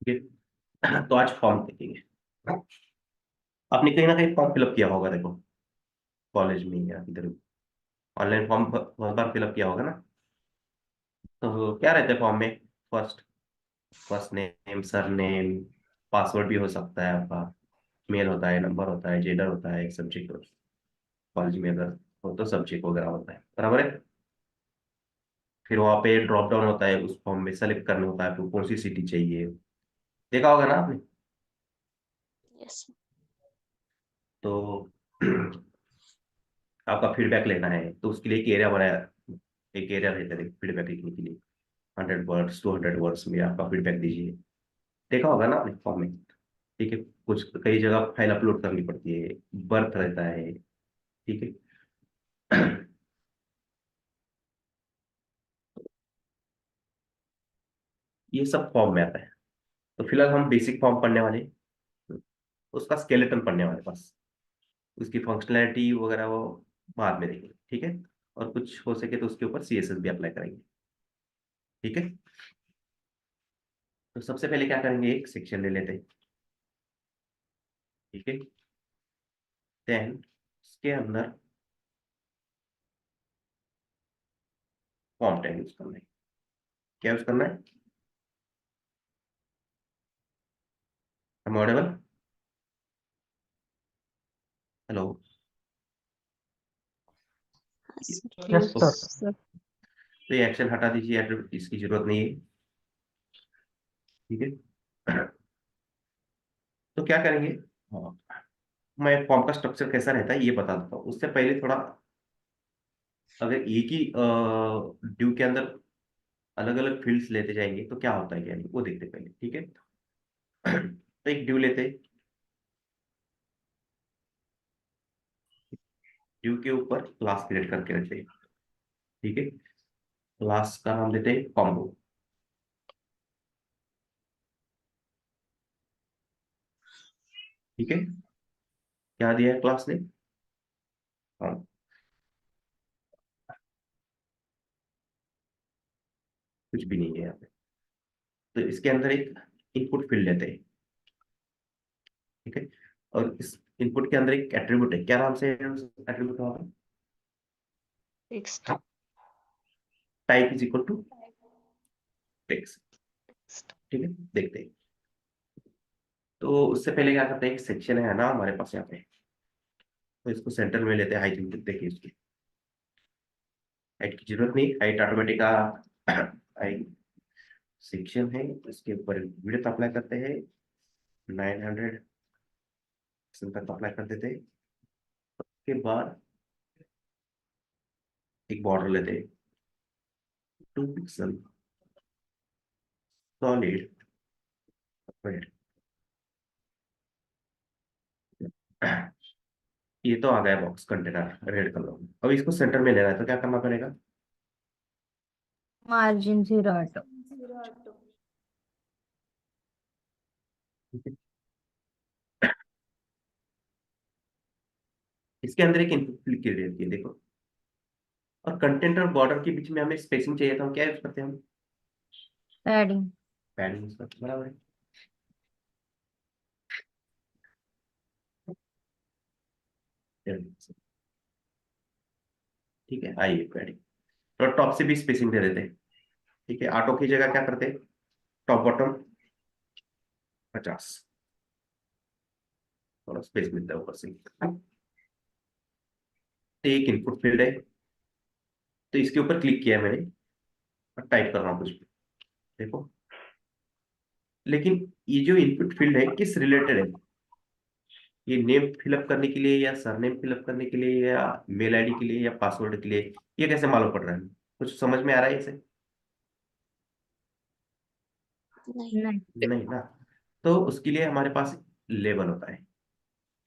ठीक है। तो आज फॉर्म देखेंगे। आपने कहीं ना कहीं फॉर्म फिलअप किया होगा, देखो, कॉलेज में या इधर ऑनलाइन फॉर्म बहुत बार फिलअप किया होगा ना। तो क्या रहता है फॉर्म में? First first name, sir name, password भी हो सकता है आपका, मेल होता है, नंबर होता है, जेंडर होता है, एक सब्जेक्ट, कॉलेज में अगर हो तो सब्जेक्ट वगैरह होता है, बराबर है। फिर वहाँ पे ड्रॉप डाउन होता है, उस फॉर्म में सेलेक्ट करना होता है आपको कौन सी सिटी चाहिए। देखा होगा ना आपने। यस। तो आपका फीडबैक लेना है तो उसके लिए एक एरिया बनाया, एक एरिया रहता है फीडबैक लिखने के लिए। 100 वर्ड्स, 200 वर्ड्स में आपका फीडबैक दीजिए। देखा होगा ना आपने फॉर्म में। ठीक है। कुछ कई जगह फाइल अपलोड करनी पड़ती है, बर्थ रहता है। ठीक है। ये सब फॉर्म में आता है। तो फिलहाल हम बेसिक फॉर्म पढ़ने वाले हैं। उसका स्केलेटन पढ़ने वाले बस। उसकी फंक्शनैलिटी वगैरह वो बाद में देखेंगे, ठीक है। और कुछ हो सके तो उसके ऊपर सीएसएस भी अप्लाई करेंगे। ठीक है। तो सबसे पहले क्या करेंगे, एक सेक्शन ले लेते हैं। ठीक है। देन उसके अंदर फॉर्म टैग यूज करना है। क्या यूज करना है? अमोडेबल। हेलो। यस तो, सर। सर। तो ये एक्शन हटा दीजिए, इसकी जरूरत नहीं है। ठीक है। तो क्या करेंगे? हाँ, मैं फॉर्म का स्ट्रक्चर कैसा रहता है ये बता देता हूँ उससे पहले थोड़ा। अगर एक ही ड्यू के अंदर अलग अलग फील्ड्स लेते जाएंगे तो क्या होता है, यानी वो देखते पहले, ठीक है। तो एक ड्यू लेते, ड्यू के ऊपर क्लास क्रिएट करके रखते हैं। ठीक है। क्लास का नाम देते हैं कॉम्बो। ठीक है। क्या दिया है क्लास ने? हाँ, कुछ भी नहीं है यहाँ पे। तो इसके अंदर एक इनपुट फील्ड लेते हैं। ठीक है। और इस इनपुट के अंदर एक एट्रीब्यूट है, क्या नाम से एट्रीब्यूट होगा? Text. Type is equal to text. ठीक है। देखते हैं। तो उससे पहले क्या करते हैं, एक सेक्शन है ना हमारे पास यहाँ पे। तो इसको सेंटर में लेते हैं, हाइट देखिए इसकी। हाइट की जरूरत नहीं, हाइट ऑटोमेटिक हाइट सेक्शन है। इसके ऊपर विड्थ अप्लाई करते हैं, 900 तक अप्लाई कर देते हैं। उसके बाद एक बॉर्डर लेते हैं, 2 पिक्सल सॉलिड रेड। ये तो आ गया बॉक्स कंटेनर रेड कलर में। अब इसको सेंटर में लेना है तो क्या करना पड़ेगा? Margin 0 auto. ठीक है? इसके अंदर एक इनपुट क्लिक की रहती है, देखो। और कंटेंट और बॉर्डर के बीच में हमें स्पेसिंग चाहिए, तो हम क्या यूज करते हैं? हम पैडिंग। पैडिंग यूज करते हैं, बराबर है। ठीक है, आइए पैडिंग। और टॉप से भी स्पेसिंग दे देते हैं। ठीक है। ऑटो की जगह क्या करते हैं, टॉप बॉटम 50, थोड़ा स्पेस मिलता है ऊपर से। तो एक इनपुट फील्ड है, तो इसके ऊपर क्लिक किया मैंने और टाइप कर रहा हूँ कुछ भी, देखो। लेकिन ये जो इनपुट फील्ड है किस रिलेटेड है? ये नेम फिलअप करने के लिए, या सरनेम फिलअप करने के लिए, या मेल आईडी के लिए, या पासवर्ड के लिए? ये कैसे मालूम पड़ रहा है? कुछ समझ में आ रहा है इसे? नहीं। नहीं। नहीं ना। तो उसके लिए हमारे पास लेबल होता है।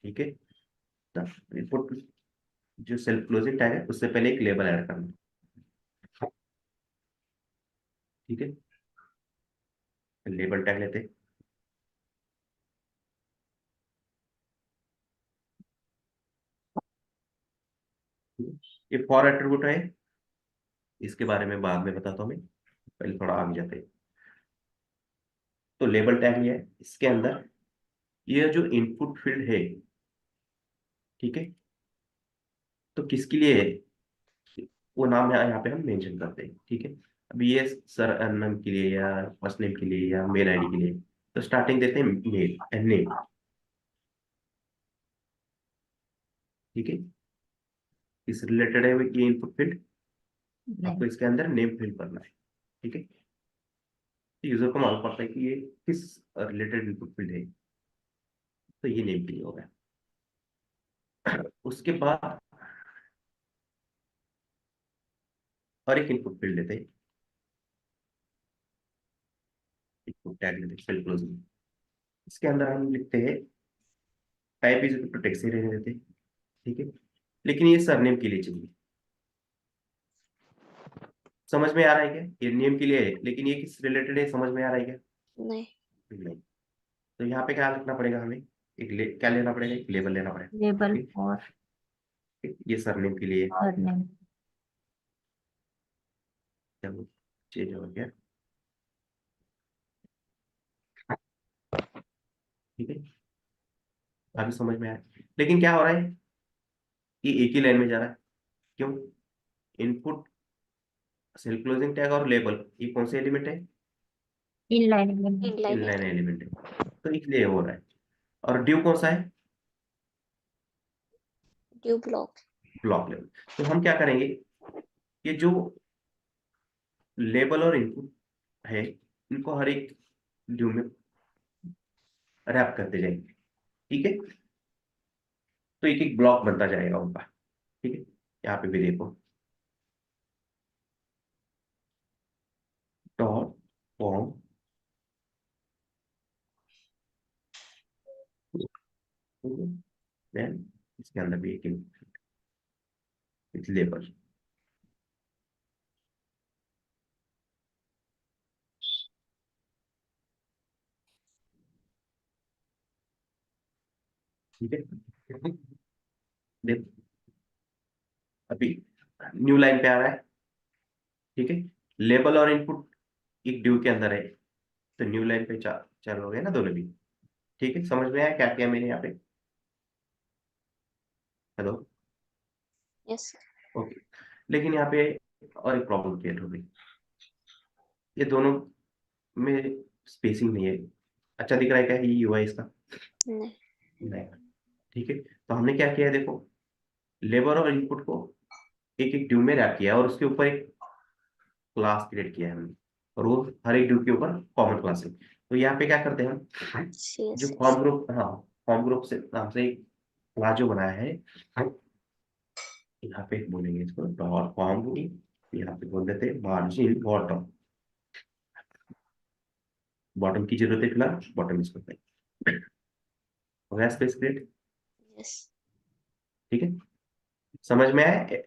ठीक है। तो इनपुट जो सेल्फ क्लोजिंग टैग है उससे पहले एक लेबल ऐड करना। ठीक है। लेबल टैग लेते हैं। ये फॉर एट्रीब्यूट है, इसके बारे में बाद में बताता हूँ मैं, पहले थोड़ा आगे जाते हैं। तो लेबल टैग लिया है, इसके अंदर ये जो इनपुट फील्ड है, ठीक है, तो किसके लिए है वो नाम यहाँ पे हम मेंशन करते हैं, ठीक है। अब ये सर नेम के लिए या फर्स्ट नेम के लिए या मेल आईडी के लिए, तो स्टार्टिंग देते हैं मेल एंड नेम, ठीक है। किस रिलेटेड है ये इनपुट फील्ड, आपको नहीं इसके अंदर नेम फिल करना है, ठीक है। यूजर को मालूम पड़ता है कि ये किस रिलेटेड इनपुट फील्ड है, तो ये नेम के लिए होगा। उसके बाद और एक इनपुट फील्ड लेते हैं, इनपुट टैग लेते हैं सेल क्लोजिंग। इसके अंदर हम लिखते हैं type is equal to text ही रहने देते हैं, ठीक है। लेकिन ये सरनेम के लिए चाहिए। समझ में आ रहा है क्या, ये नेम के लिए है लेकिन ये किस रिलेटेड है, समझ में आ रहा है क्या? नहीं। नहीं। तो यहाँ पे क्या लिखना पड़ेगा हमें, क्या लेना पड़ेगा, एक लेबल लेना पड़ेगा, लेबल ठीक और है? ये सरनेम के लिए नेम। चलो चेंज हो गया, ठीक है। अभी समझ में आया, लेकिन क्या हो रहा है, ये एक ही लाइन में जा रहा है, क्यों? इनपुट सेल क्लोजिंग टैग और लेबल ये कौन से एलिमेंट है, इनलाइन इनलाइन इनलाइन एलिमेंट है, तो इसलिए हो रहा है। और ड्यू कौन सा है, ड्यू ब्लॉक। Block level. तो हम क्या करेंगे, ये जो लेबल और इनपुट है इनको हर एक ड्यू में रैप करते जाएंगे, ठीक है। तो एक एक ब्लॉक बनता जाएगा उनका, ठीक है। यहाँ पे भी देखो डॉट फॉर्म, देन इसके अंदर भी एक लेबल, ठीक है। देखो अभी न्यू लाइन पे आ रहा है, ठीक है। लेबल और इनपुट एक ड्यू के अंदर है, तो न्यू लाइन पे चल हो गए ना दोनों भी, ठीक है। समझ में आया क्या किया मैंने यहाँ पे, हेलो? यस। ओके। लेकिन यहाँ पे और एक प्रॉब्लम क्रिएट हो गई, ये दोनों में स्पेसिंग नहीं है। अच्छा दिख रहा है क्या ये यूआई इसका? नहीं। नहीं। ठीक है, तो हमने क्या किया है देखो, लेबर और इनपुट को एक एक ड्यू में रैप किया है और उसके ऊपर एक क्लास क्रिएट किया है हमने, और वो हर एक ड्यू के ऊपर कॉमन क्लास है। तो यहाँ पे क्या करते हैं हम, जो CSS। फॉर्म ग्रुप, हाँ, फॉर्म ग्रुप से नाम से एक क्लास जो बनाया है, यहाँ पे बोलेंगे इसको डॉट फॉर्म ग्रुप, यहाँ पे बोल देते हैं मार्जिन बॉटम, बॉटम की जरूरत है फिलहाल, बॉटम इसको हो गया स्पेस क्रिएट, यस। ठीक है। समझ में आया,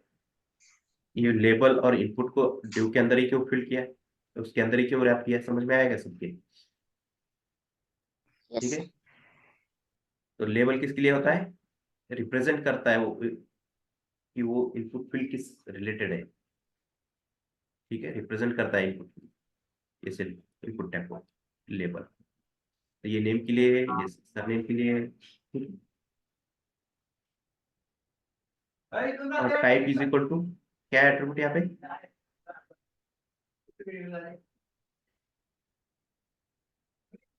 ये लेबल और इनपुट को ड्यू के अंदर ही क्यों फिल किया है, उसके अंदर ही क्यों रैप किया, समझ में आएगा सबके, ठीक यस। है। तो लेबल किसके लिए होता है, रिप्रेजेंट करता है वो कि वो इनपुट फील्ड किस रिलेटेड है, ठीक है, रिप्रेजेंट करता है इनपुट, जैसे इनपुट टैग को लेबल, तो ये नेम के लिए है, ये सरनेम के लिए है, ठीक है। और टाइप इज इक्वल टू क्या एट्रीब्यूट यहाँ पे,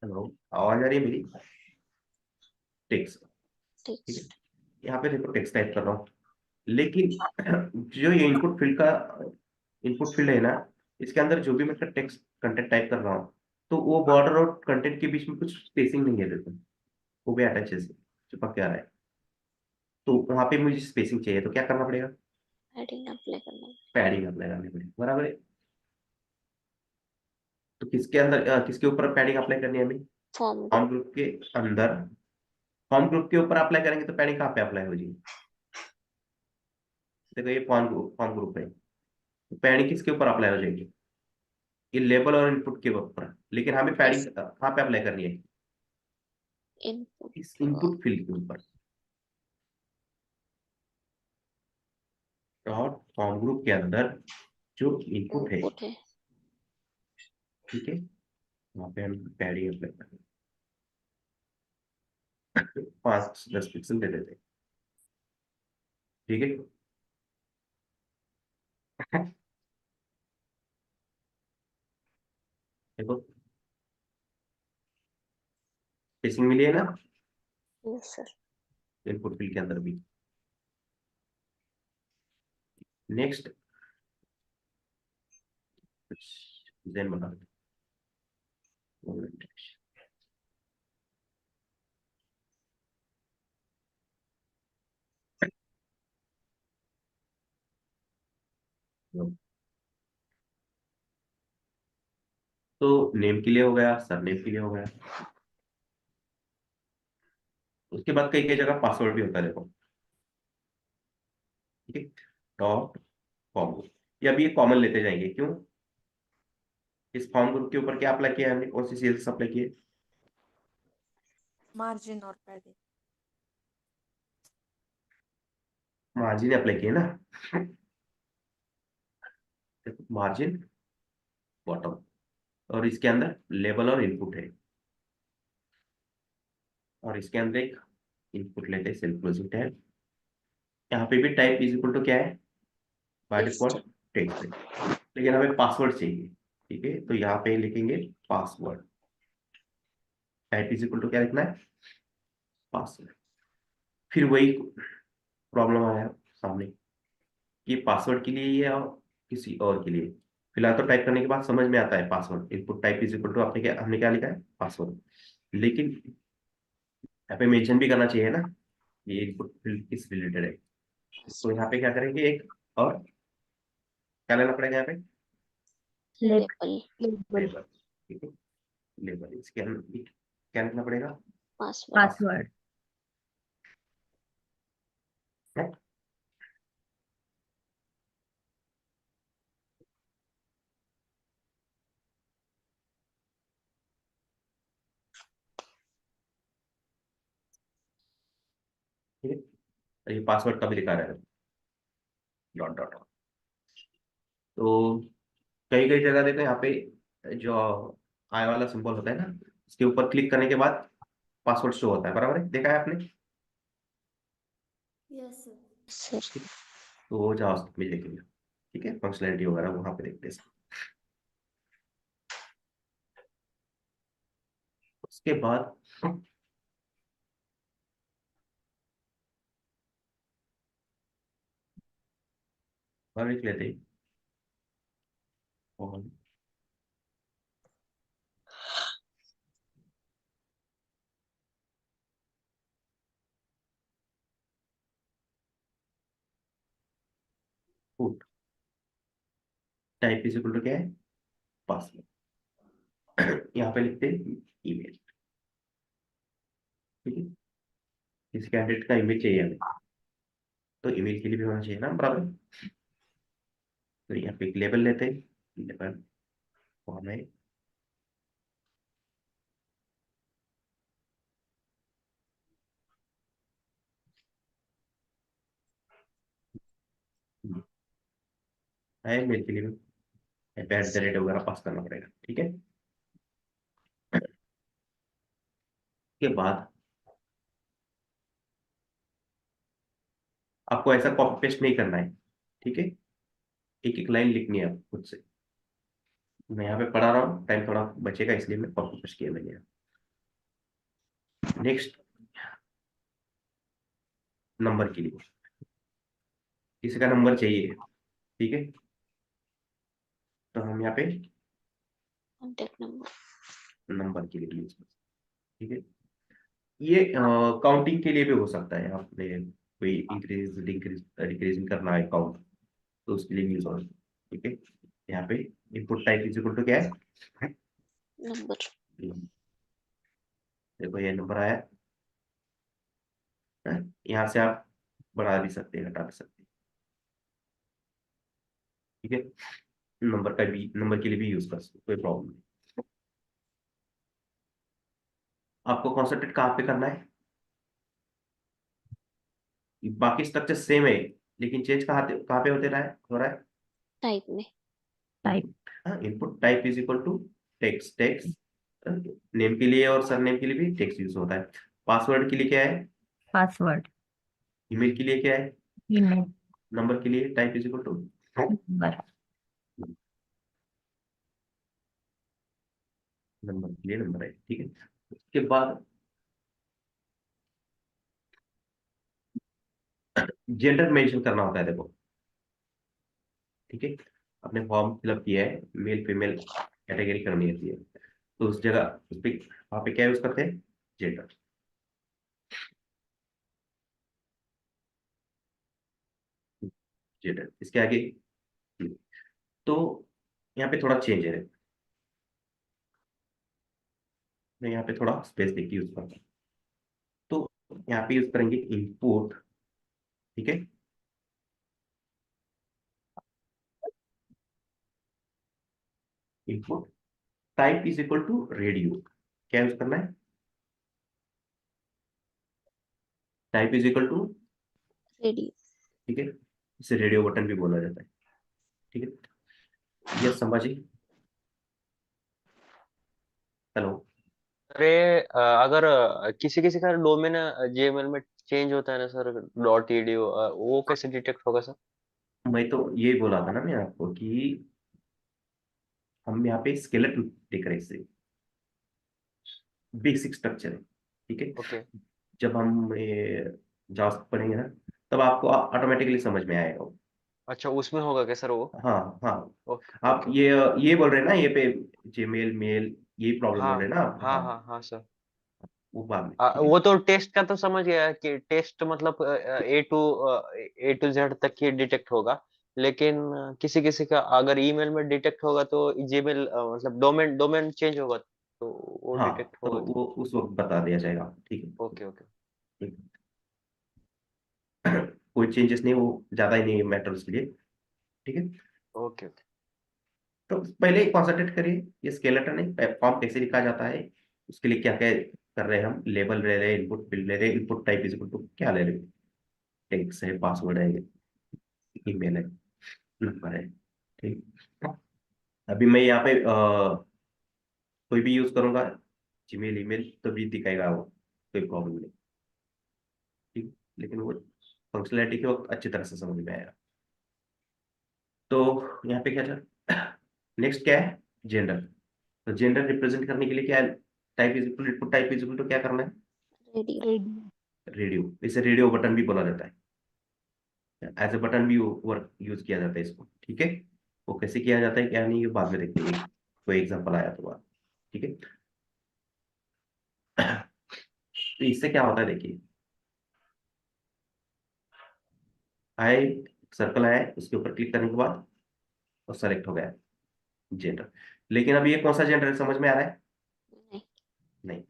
हेलो, आवाज आ रही है मेरी, टेक्स्ट, ठीक है। टेक्स्ट। यहाँ पे देखो टेक्स्ट टाइप कर रहा हूँ, लेकिन जो ये इनपुट फील्ड है ना, इसके अंदर जो भी मैं टेक्स्ट कंटेंट टाइप कर रहा हूँ, तो वो बॉर्डर और कंटेंट के बीच में कुछ स्पेसिंग नहीं है, देखो वो भी अटैच है, चिपक के आ रहा है, तो वहां पे मुझे स्पेसिंग चाहिए, तो क्या करना पड़ेगा, हेडिंग अप्लाई करना। पैडिंग अप्लाई करनी पड़ेगी, बराबर है। तो किसके अंदर किसके ऊपर पैडिंग अप्लाई करनी है हमें, फॉर्म फॉर्म ग्रुप। ग्रुप के अंदर, फॉर्म ग्रुप के ऊपर अप्लाई करेंगे तो पैडिंग कहाँ पे अप्लाई हो जाएगी, देखो ये फॉर्म ग्रुप है, तो पैडिंग किसके ऊपर अप्लाई हो जाएगी, ये लेबल और इनपुट के ऊपर, लेकिन हमें पैडिंग यस। कहाँ पे अप्लाई करनी है, इनपुट। इस इनपुट फील्ड के ऊपर, डॉट फॉर्म ग्रुप के अंदर जो इनपुट है, इनपुट है। ठीक है, वहाँ पे हम पैडिंग अप्लाई करेंगे, 5-10 पिक्सल दे देते हैं, ठीक है। देखो स्पेसिंग मिली है ना यस सर। इनपुट फील्ड के अंदर भी। नेक्स्ट डिजाइन बना देते हैं। तो नेम के लिए हो गया, सरनेम के लिए हो गया। उसके बाद कई कई जगह पासवर्ड भी होता है, देखो, ठीक है। डॉट कॉम, ये अभी ये कॉमन लेते जाएंगे, क्यों? इस फॉर्म ग्रुप के ऊपर क्या अप्लाई किया है हमने, कौन सी सेल्स अप्लाई की है? मार्जिन और पैडिंग। मार्जिन अप्लाई किए ना, मार्जिन बॉटम, और इसके अंदर लेबल और इनपुट है, और इसके अंदर एक इनपुट लेते हैं सेल्फ क्लोजिंग टैग। यहाँ पे भी टाइप इज इक्वल टू क्या है, बाय टेक्स्ट। डिफॉल्ट टेक्स्ट है, लेकिन हमें पासवर्ड चाहिए, ठीक है। तो यहाँ पे लिखेंगे password, type is equal to क्या लिखना है, पासवर्ड। फिर वही प्रॉब्लम आया सामने कि पासवर्ड के लिए ये और किसी और के लिए। फिलहाल तो टाइप करने के बाद समझ में आता है password, input type is equal to हमने क्या लिखा है, पासवर्ड। लेकिन यहाँ पे मेंशन भी करना चाहिए ना, ये इनपुट फील्ड किस रिलेटेड है। तो यहाँ पे क्या करेंगे, एक और क्या लेना पड़ेगा यहाँ पे, लेबल। लेबल लेबल, ठीक है। लेबल, इसके अंदर क्या लिखना पड़ेगा, पासवर्ड। पासवर्ड ठीक है। और ये पासवर्ड कभी लिखा रहेगा, डॉट डॉट। तो कई कई जगह देखो यहाँ पे जो आई वाला सिंबल होता है ना, इसके ऊपर क्लिक करने के बाद पासवर्ड शो होता है, बराबर है, देखा है आपने? Yes sir. सर। ठीक है। तो वो जावास्क्रिप्ट में देखेंगे, ठीक है, फंक्शनैलिटी वगैरह वहां पे देखते हैं। उसके बाद और लिख लेते हैं और put type is equal to क्या है, पासवर्ड। यहाँ पे लिखते हैं ईमेल, ठीक है। किसी कैंडिडेट का ईमेल चाहिए हमें, तो ईमेल के लिए भी होना चाहिए ना, बराबर। तो यहाँ पे एक लेबल लेते हैं, लेबल फॉर्म है, मेल के लिए भी एट द रेट वगैरह पास करना पड़ेगा, ठीक है। के बाद आपको ऐसा कॉपी पेस्ट नहीं करना है, ठीक है। एक एक लाइन लिखनी है आपको खुद से। मैं यहाँ पे पढ़ा रहा हूँ, टाइम थोड़ा बचेगा, इसलिए मैं कॉपी पेस्ट किया मैंने। नेक्स्ट, नंबर के लिए किसी का नंबर चाहिए, ठीक है। तो हम यहाँ पे कॉन्टेक्ट नंबर। नंबर के लिए यूज कर, ठीक है। ये काउंटिंग के लिए भी हो सकता है, आपने कोई इंक्रीज डिक्रीजिंग करना है काउंट, तो उसके लिए भी यूज हो सकता है, ठीक है। यहाँ पे input type is equal to क्या है, नंबर। देखो ये नंबर आया है। यहाँ से आप बढ़ा भी सकते हैं, घटा भी सकते हैं, ठीक है। नंबर के लिए भी यूज कर सकते, कोई प्रॉब्लम नहीं। आपको कॉन्सेंट्रेट कहाँ पे करना है, बाकी स्ट्रक्चर सेम है, लेकिन चेंज कहाँ पे होते रहा है, हो रहा टाइप में। टाइप है। Input type is equal to text, text name के लिए और सरनेम के लिए भी टेक्स्ट यूज होता है। पासवर्ड के लिए क्या है? पासवर्ड, ईमेल के लिए क्या है? ईमेल, नंबर के लिए type is equal to number, number के लिए नंबर है, ठीक है। उसके बाद जेंडर मेंशन करना होता है, देखो, ठीक है। अपने फॉर्म फिलअप किया है, मेल फीमेल कैटेगरी करनी होती है, तो उस जगह उस पे वहाँ पे क्या यूज करते हैं? जेंडर। जेंडर इसके आगे। तो यहाँ पे थोड़ा चेंज है, मैं यहाँ पे थोड़ा स्पेस देके यूज करता हूँ। तो यहाँ पे यूज करेंगे इनपुट, ठीक है। Input type is equal to radio, क्या यूज करना है? Type is equal to, ready. ठीक है, इसे रेडियो बटन भी बोला जाता है, ठीक है। Yes Sambhaji, hello. अरे अगर किसी किसी का डोमेन जेएमएल में चेंज होता है ना सर, डॉट ईडीयू, वो कैसे डिटेक्ट होगा सर? मैं तो यही बोला था ना मैं आपको कि हम यहाँ पे स्केलेटन देख रहे हैं, बेसिक स्ट्रक्चर है, ठीक है। ओके। जब हम ये जावा पढ़ेंगे ना, तब आपको ऑटोमेटिकली समझ में आएगा वो। अच्छा, उसमें होगा क्या सर वो? हाँ हाँ। ओके आप ओके। ये बोल रहे हैं ना, ये पे जीमेल मेल, यही प्रॉब्लम बोल हाँ रहे हैं ना आप? हाँ हाँ, हाँ हाँ सर। वो बाद में, ठीक है। वो तो टेस्ट का तो समझ गया कि टेस्ट मतलब ए टू जेड तक ही डिटेक्ट होगा, लेकिन किसी किसी का अगर ईमेल में डिटेक्ट होगा तो जीमेल मतलब डोमेन डोमेन चेंज होगा तो वो हाँ, डिटेक्ट तो होगा। वो उस वक्त बता दिया जाएगा, ठीक है। ओके ओके ठीक है। कोई चेंजेस नहीं, वो ज्यादा ही नहीं मैटर उसके लिए, ठीक है। Okay okay. तो पहले कॉन्सेंट्रेट करिए, ये स्केलेटन है, फॉर्म कैसे लिखा जाता है, उसके लिए क्या क्या कर रहे हैं हम, लेबल ले रहे हैं, इनपुट फील्ड ले रहे हैं, input type is equal to क्या ले रहे हैं, टेक्स्ट है, पासवर्ड है, ईमेल है, नंबर है, ठीक। अभी मैं यहाँ पे कोई भी यूज करूंगा, जीमेल ईमेल, तो भी दिखाएगा वो, कोई प्रॉब्लम नहीं, ठीक। लेकिन वो फंक्शनैलिटी के वक्त अच्छी तरह से समझ में आएगा। तो यहाँ पे क्या चल, नेक्स्ट क्या है? जेंडर। तो जेंडर रिप्रेजेंट करने के लिए क्या है? Type is equal to, type is equal to क्या करना है? रेडी। रेडी, रेडियो, इसे रेडियो बटन भी बोला जाता है, एज ए बटन भी वर्क यूज किया जाता है इसको, ठीक है। वो कैसे किया जाता है क्या नहीं, ये बाद में देखते हैं, कोई एग्जांपल आया तो बाद, ठीक है। तो इससे क्या होता है देखिए, आए, सर्कल आया है, उसके ऊपर क्लिक करने के बाद और सेलेक्ट हो गया जेंडर। लेकिन अब ये कौन सा जेंडर है, समझ में आ रहा है? नहीं। नहीं।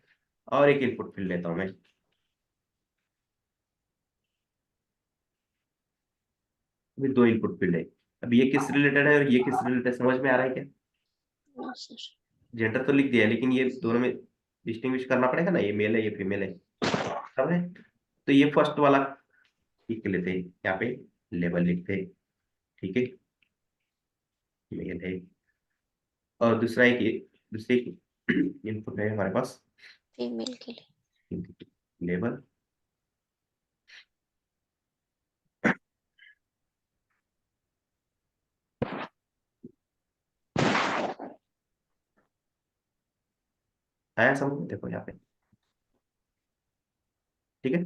और एक इनपुट फील्ड लेता हूं मैं, अभी दो इनपुट फील्ड है। अब ये किस रिलेटेड है और ये किस रिलेटेड, समझ में आ रहा है क्या? No sir. जेंडर तो लिख दिया है, लेकिन ये दोनों में डिस्टिंग्विश करना पड़ेगा ना, ये मेल है ये फीमेल है, सब है। तो ये फर्स्ट वाला लिख लेते हैं यहाँ पे, लेबल लिखते हैं, ठीक है, मेल है। और दूसरा एक, दूसरी इनपुट है हमारे पास, फीमेल के लिए। लेबल, आया समझ, देखो यहाँ पे, ठीक है।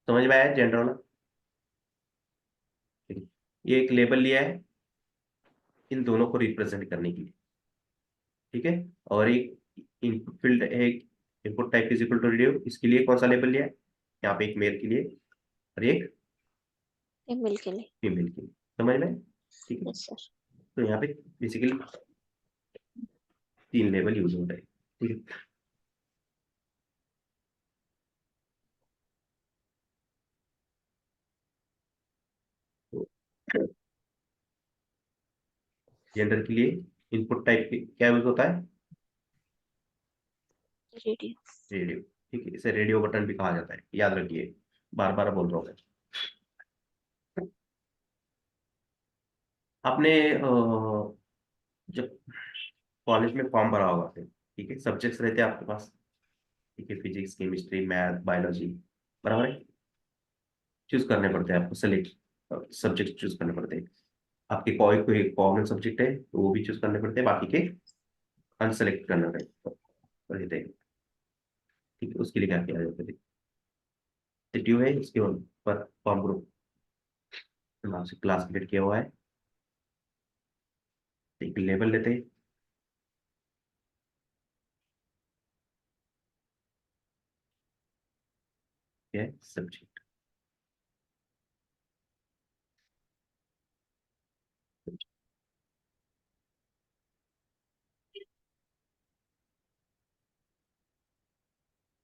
समझ में आया जेंडर वाला? ठीक है। ये एक लेबल लिया है इन दोनों को रिप्रेजेंट करने के लिए, ठीक है। और एक इनपुट फील्ड है, input type is equal to radio, इसके लिए कौन सा लेबल लिया है? यहाँ पे एक मेल के लिए और एक फीमेल के लिए। फीमेल के लिए, समझ में? ठीक है। Yes sir. तो यहाँ पे बेसिकली तीन लेबल यूज हो रहे हैं, ठीक है। तो जेंडर के लिए इनपुट टाइप क्या यूज होता है? रेडी। रेडियो, ठीक है। इसे रेडियो बटन भी कहा जाता है, याद रखिए, बार बार बोल रहा हूँ मैं। आपने जब कॉलेज में फॉर्म भरा होगा फिर, ठीक है, सब्जेक्ट्स रहते हैं आपके पास, ठीक है, फिजिक्स केमिस्ट्री मैथ बायोलॉजी, बराबर है, चूज करने पड़ते हैं आपको, सेलेक्ट सब्जेक्ट चूज करने पड़ते हैं। आपके कोई कोई कॉमन सब्जेक्ट है तो वो भी चूज करने पड़ते हैं, बाकी के अनसेलेक्ट करना रहते हैं। ठीक है, उसके लिए क्या किया जाता है, सिटी है उसके ऊपर फॉर्म ग्रुप नाम से क्लास क्रिएट किया हुआ है, एक लेबल लेते हैं, क्या है सब्जेक्ट,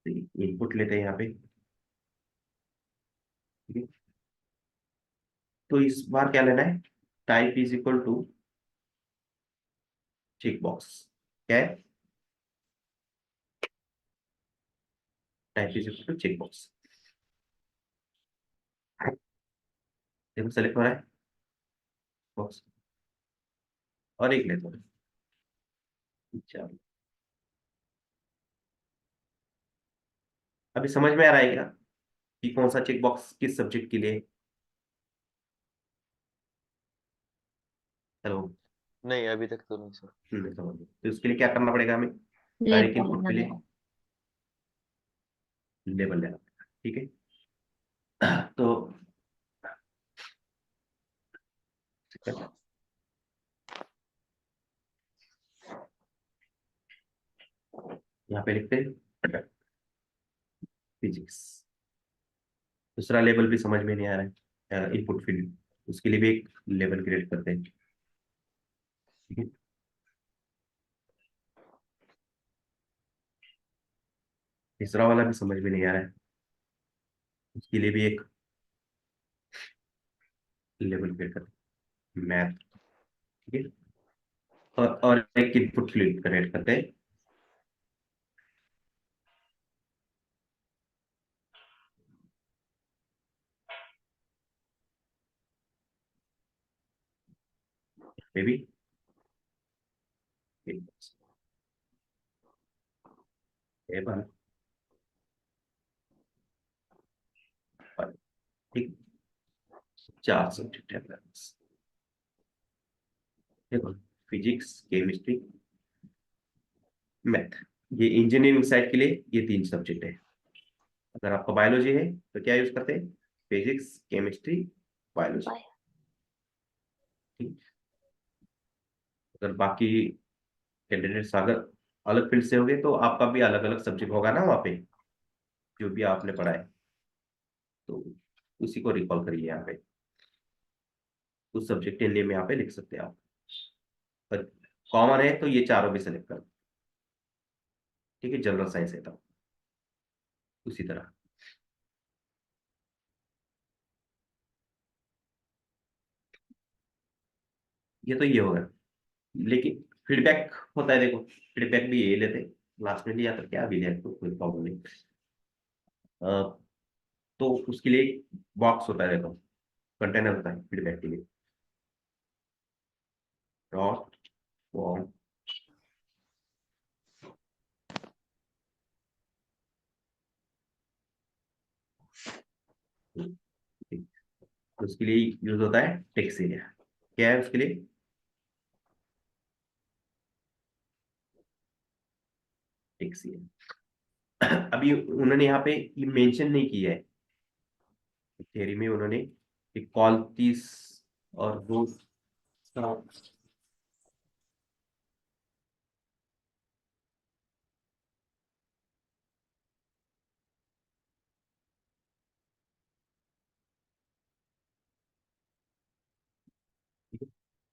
इनपुट लेते हैं यहाँ पे, ठीक है। तो इस बार क्या लेना है, type is equal to check box, क्या है, type is equal to check box, देखो सेलेक्ट हो रहा है बॉक्स, और एक लेते हैं, चलो अभी समझ में आ रहा है क्या कि कौन सा चेक बॉक्स किस सब्जेक्ट के लिए। हेलो। नहीं, अभी तक तो नहीं सर। समझ गए। तो उसके लिए क्या करना पड़ेगा हमें, हर एक लेबल इनपुट लेना के लिए पड़ेगा। लेबल लेना पड़ेगा, ठीक है। तो यहाँ पे लिखते हैं फिजिक्स, दूसरा लेबल भी समझ में नहीं आ रहा है, इनपुट फील्ड, उसके लिए भी एक लेबल क्रिएट करते हैं, ठीक है। तीसरा वाला भी समझ में नहीं आ रहा है, उसके लिए भी एक लेबल क्रिएट करते हैं, मैथ, ठीक है। और एक इनपुट फील्ड क्रिएट करते हैं, मे बी लेबल, ठीक, चार सब्जेक्ट है हमारे पास, देखो, फिजिक्स केमिस्ट्री मैथ, ये इंजीनियरिंग साइड के लिए ये तीन सब्जेक्ट है। अगर आपका बायोलॉजी है तो क्या यूज करते हैं, फिजिक्स केमिस्ट्री बायोलॉजी, बाय। ठीक। अगर बाकी कैंडिडेट्स अगर अलग फील्ड से होंगे तो आपका भी अलग अलग सब्जेक्ट होगा ना वहाँ पे, जो भी आपने पढ़ा है, तो उसी को रिकॉल करिए यहाँ पे, उस सब्जेक्ट के नेम यहाँ पे लिख सकते हैं आप, पर कॉमन है तो ये चारों भी सेलेक्ट कर, ठीक है, जनरल साइंस है तो उसी तरह। ये तो ये होगा, लेकिन फीडबैक होता है, देखो फीडबैक भी ये लेते हैं, लास्ट में लिया तो क्या भी लिया तो कोई प्रॉब्लम नहीं। अ, तो उसके लिए बॉक्स होता है, देखो कंटेनर होता है फीडबैक के लिए, डॉट फॉर्म, उसके लिए यूज होता है टेक्स्ट एरिया, क्या है उसके लिए, टेक्स्ट एरिया। अभी उन्होंने यहाँ पे ये मेंशन नहीं किया है, थ्योरी में उन्होंने कॉल 30 और वो,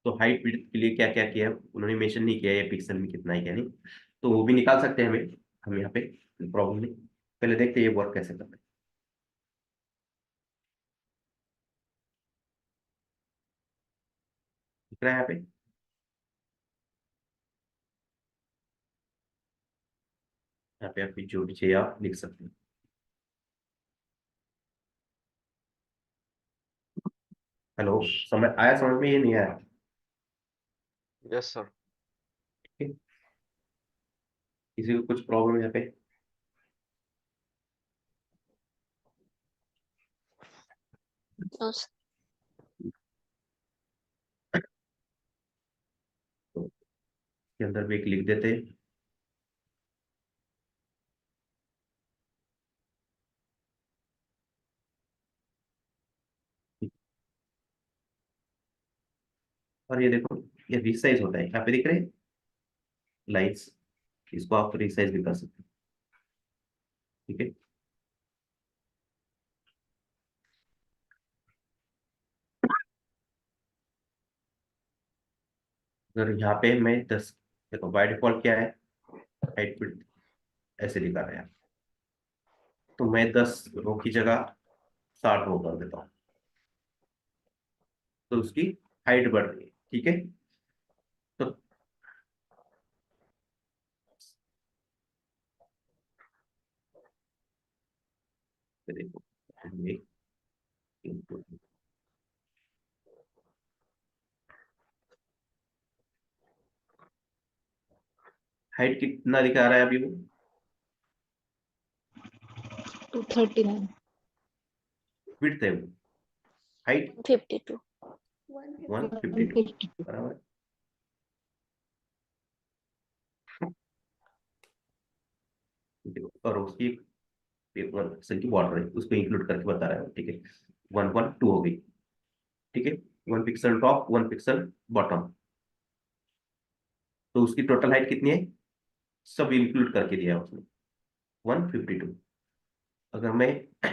तो हाइट विड्थ के लिए क्या क्या किया है उन्होंने मेंशन नहीं किया है, पिक्सल में कितना है क्या नहीं, तो वो भी निकाल सकते हैं हमें, हम यहाँ पे प्रॉब्लम नहीं, पहले देखते हैं ये वर्क कैसे करते हैं, दिख रहा है यहाँ पे, यहाँ पे आप जो भी चाहिए आप लिख सकते हैं। हेलो, समझ आया, समझ में ये नहीं आया, यस सर। ठीक है, किसी को कुछ प्रॉब्लम यहाँ पे? No sir. तो इसके अंदर भी एक लिख देते हैं। और ये देखो, ये रिसाइज होता है, यहाँ पे दिख रहे हैं लाइन्स, इसको आप रिसाइज भी कर सकते हैं। ठीक है, अगर यहाँ पे मैं 10, देखो बाय डिफॉल्ट क्या है, हाइट विड्थ ऐसे दिखा रहा है, तो मैं 10 रो की जगह 60 रो कर देता हूँ, तो उसकी हाइट बढ़ रही है। ठीक है, तो ये देखो, ये input, हाइट कितना दिखा रहा है अभी वो? 239. विड्थ है वो, हाइट 52। 152 152. बराबर। देखो, और उसकी एक 1 पिक्सल की बॉर्डर है, उसको इंक्लूड करके बता रहा है। ठीक है, 112 हो गई। ठीक है, 1 पिक्सल टॉप, 1 पिक्सल बॉटम, तो उसकी टोटल हाइट कितनी है, सब इंक्लूड करके दिया है उसने, 152। अगर मैं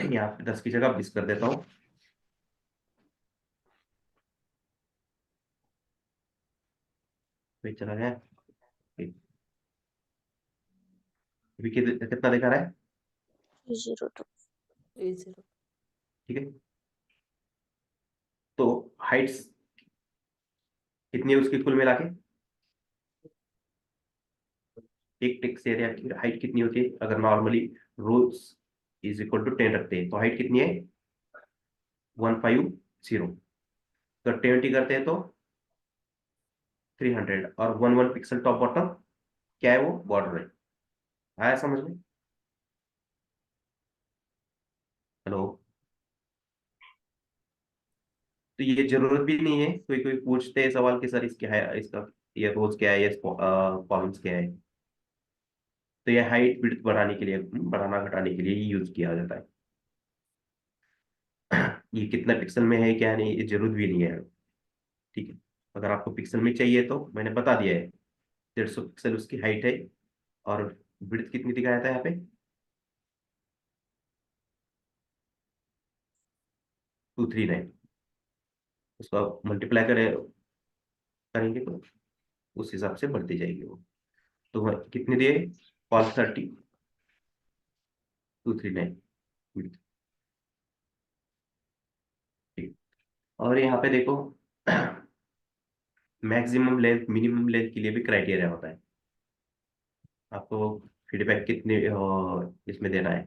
यहाँ पे 10 की जगह 20 कर देता हूँ, तो चला गया। अभी कितना दिखा रहा है? 302। 30. ठीक है, तो हाइट्स कितनी है उसकी कुल मिला के? एक टेक्स्ट एरिया की हाइट कितनी होती है अगर normally rows is equal to 10 रखते हैं, तो हाइट कितनी है? 150। अगर 20 करते हैं तो 300, और 1 पिक्सल टॉप बॉटम क्या है, वो बॉर्डर है। आया समझ में? हेलो? तो ये जरूरत भी नहीं है, कोई कोई पूछते हैं सवाल कि सर इसकी है, इसका ये रोज क्या है, ये कॉलम्स क्या है, तो ये हाइट विड्थ बढ़ाने के लिए, बढ़ाना घटाने के लिए यूज किया जाता है। ये कितना पिक्सल में है क्या नहीं, ये जरूरत भी नहीं है। ठीक है, अगर आपको पिक्सल में चाहिए तो मैंने बता दिया है, 150 पिक्सल उसकी हाइट है, और विड्थ कितनी दिखाया था यहाँ पे, 239। उसको आप मल्टीप्लाई करेंगे तो उस हिसाब से बढ़ती जाएगी वो। तो कितने दिए, कॉल 30, 239 विड्थ। ठीक, और यहाँ पे देखो, मैक्सिमम लेंथ मिनिमम लेंथ के लिए भी क्राइटेरिया होता है। आपको फीडबैक कितने इसमें देना है?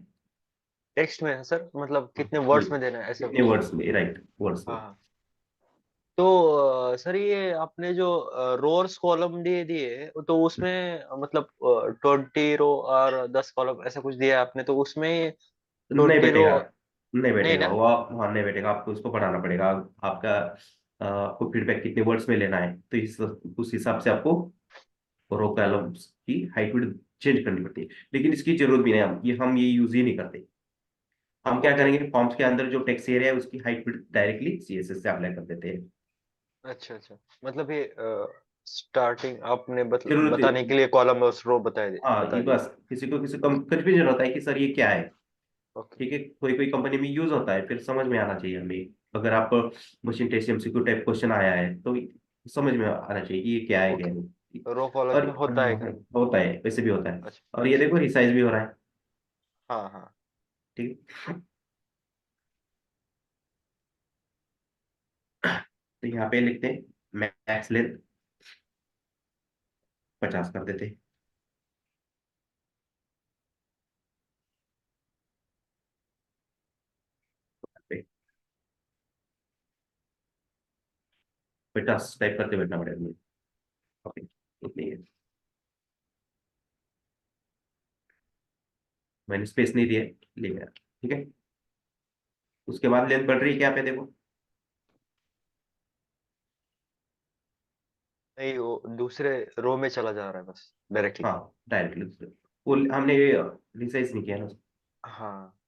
टेक्स्ट में है सर, मतलब कितने हम्म, वर्ड्स में देना है ऐसा कितने कुछ? वर्ड्स में, राइट, वर्ड्स में। हाँ हाँ। तो सर ये आपने जो रोर्स कॉलम दिए दिए तो उसमें मतलब 20 रो और 10 कॉलम ऐसा कुछ दिया है आपने, तो उसमें नहीं 20 रो बैठेगा, नहीं नहीं बैठेगा ना? वो, आप, हाँ नहीं बैठेगा, आपको उसको बढ़ाना पड़ेगा। आपका आपको फीडबैक कितने वर्ड्स में लेना है, तो उस हिसाब से आपको रो कॉलम्स की हाइट विड्थ चेंज करनी पड़ती है। लेकिन इसकी जरूरत भी नहीं, हम ये यूज ही नहीं करते। हम क्या ओके। करेंगे, फॉर्म्स के अंदर जो टेक्स्ट एरिया है उसकी हाइट विड्थ डायरेक्टली सीएसएस से अप्लाई कर देते हैं। अच्छा अच्छा, मतलब ये स्टार्टिंग आपने बताने जरूरत, के लिए कॉलम और रो हाँ बता ये दिए। बस किसी को किसी कंफ्यूजन होता है कि सर ये क्या है। ओके। ठीक है, कोई कोई कंपनी में यूज होता है, फिर समझ में आना चाहिए हमें। अगर आप machine test MCQ type question आया है तो समझ में आना चाहिए कि ये क्या है क्या ओके, नहीं। रो कॉलम और में होता है क्या? होता है, वैसे भी होता है। अच्छा और ये अच्छा। देखो रिसाइज भी हो रहा है। हाँ हाँ। ठीक है, तो यहाँ पे लिखते हैं मैक्स लेंथ 50 कर देते हैं। 50 टाइप करते बैठना पड़ेगा मुझे। ओके, इतनी है, मैंने स्पेस नहीं दिया, ले गया, ठीक है। उसके बाद लेंथ बढ़ रही है क्या पे देखो। नहीं, वो दूसरे रो में चला जा रहा है बस डायरेक्टली। हाँ, डायरेक्टली वो हमने रिसाइज नहीं किया ना, हाँ।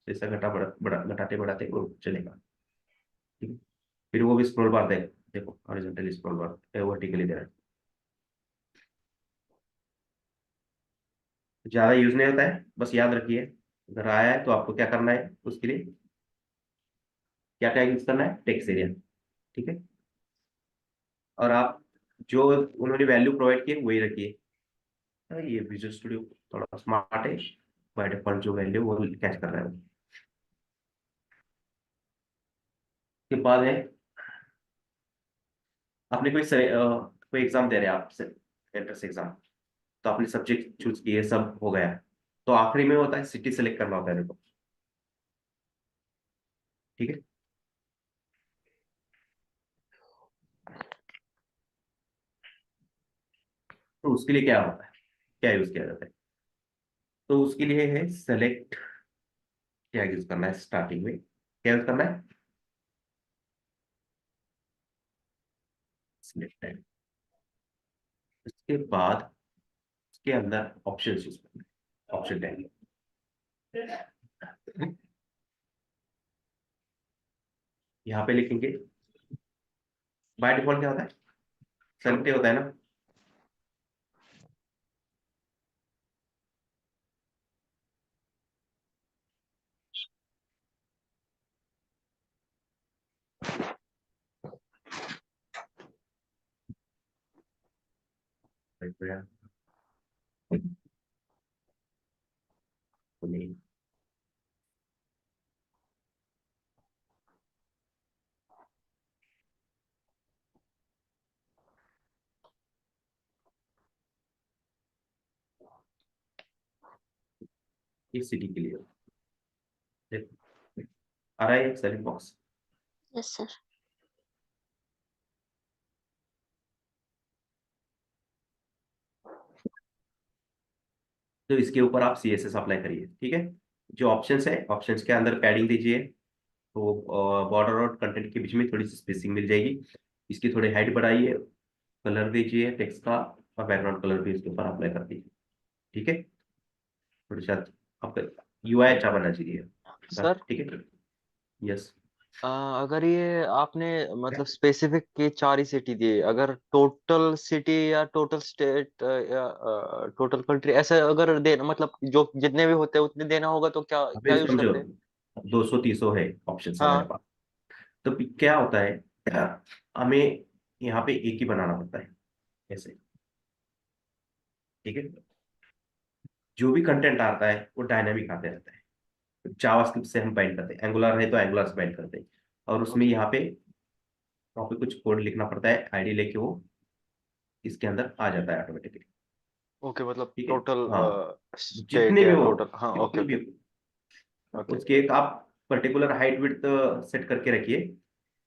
जैसा घटा बढ़ा घटाते बढ़ाते वो चलेगा, ठीक है। फिर वो भी स्क्रॉल बार दे, देखो हॉरिजॉन्टली स्क्रॉल बार वर्टिकली दे रहा है। ज्यादा यूज नहीं होता है, बस याद रखिए अगर आया है तो आपको क्या करना है, उसके लिए क्या टैग यूज करना है, टेक्स्ट एरिया, ठीक है। और आप जो उन्होंने वैल्यू प्रोवाइड की है वही रखिए। ये विजुअल स्टूडियो थोड़ा स्मार्ट है, बाय डिफॉल्ट जो वैल्यू वो कैच कर रहा है। उसके बाद है, आपने कोई एग्जाम दे रहे हैं आप, एंट्रेंस एग्जाम, तो आपने सब्जेक्ट चूज किए, सब हो गया, तो आखिरी में होता है सिटी सेलेक्ट करना होता है देखो, ठीक है। तो उसके लिए क्या होता है, क्या यूज किया जाता है, तो उसके लिए है सेलेक्ट, क्या यूज करना है स्टार्टिंग में, क्या यूज करना है, सिलेक्ट है। उसके बाद उसके अंदर ऑप्शन यूज करना है, ऑप्शन टैग, यहाँ पे लिखेंगे। बाय डिफॉल्ट क्या होता है, सेलेक्ट होता है ना, इस सिटी के लिए देखो आ रहा है सेलेक्ट बॉक्स। Yes sir. तो इसके ऊपर आप CSS अप्लाई करिए, ठीक है। जो ऑप्शंस है, ऑप्शंस के अंदर पैडिंग दीजिए, तो बॉर्डर और कंटेंट के बीच में थोड़ी सी स्पेसिंग मिल जाएगी। इसकी थोड़ी हाइट बढ़ाइए, कलर दीजिए टेक्स्ट का, और बैकग्राउंड कलर भी इसके ऊपर अप्लाई कर दीजिए, ठीक है। थोड़ी सा आपका UI अच्छा बनना चाहिए, सर, ठीक है। यस, अगर ये आपने मतलब स्पेसिफिक के 4 ही सिटी दिए, अगर टोटल सिटी या टोटल स्टेट या टोटल कंट्री ऐसे अगर देना, मतलब जो जितने भी होते हैं उतने देना होगा, तो क्या क्या अभी यूज समझो, करते हैं? 200-300 है ऑप्शन हमारे हाँ। पास। तो क्या होता है, हमें यहाँ पे एक ही बनाना पड़ता है, ऐसे, ठीक है। जो भी कंटेंट आता है वो डायनामिक आते रहता है, जावास्क्रिप्ट से हम बाइंड करते हैं, एंगुलर है तो एंगुलर से बाइंड करते हैं, और उसमें ओके। यहाँ पे कुछ कोड लिखना पड़ता है, आईडी लेके वो इसके अंदर आ जाता है ऑटोमेटिकली, ओके, मतलब ठीक है। टोटल हाँ, स्टेट जितने भी या हो, टोटल, हाँ, ओके जितने भी ओके हो, ओके। उसके एक आप पर्टिकुलर हाइट विड्थ सेट करके रखिए,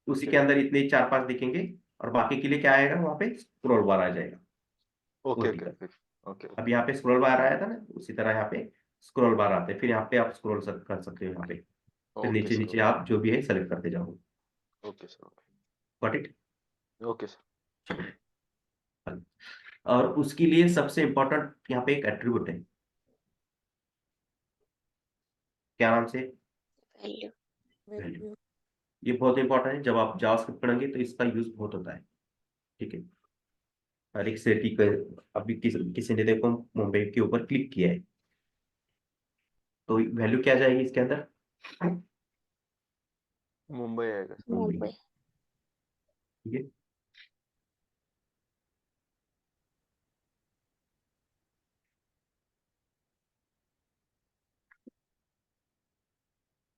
उसी ओके के अंदर इतने 4-5 दिखेंगे, और बाकी के लिए क्या आएगा, वहाँ पे स्क्रॉल बार आ जाएगा, okay okay vertical. Okay okay अब ओके यहाँ पे स्क्रॉल बार आया था ना, उसी तरह यहाँ पे स्क्रॉल बार आते हैं, फिर यहाँ पे आप स्क्रॉल कर सकते हो यहाँ पे, फिर ओके नीचे सर। नीचे आप जो भी है सेलेक्ट करते जाओ। Okay sir. Got it. Okay sir. और उसके लिए सबसे इंपॉर्टेंट यहाँ पे एक एट्रीब्यूट है, क्या नाम से, वैल्यू। वैल्यू। वैल्यू। ये बहुत इंपॉर्टेंट है, जब आप जावास्क्रिप्ट पढ़ेंगे तो इसका यूज बहुत होता है, ठीक है। हर एक सिटी का, अभी किसी ने देखो मुंबई के ऊपर क्लिक किया है, तो वैल्यू क्या जाएगी इसके अंदर, मुंबई आएगा सर। मुंबई, मुंबई। ठीक है।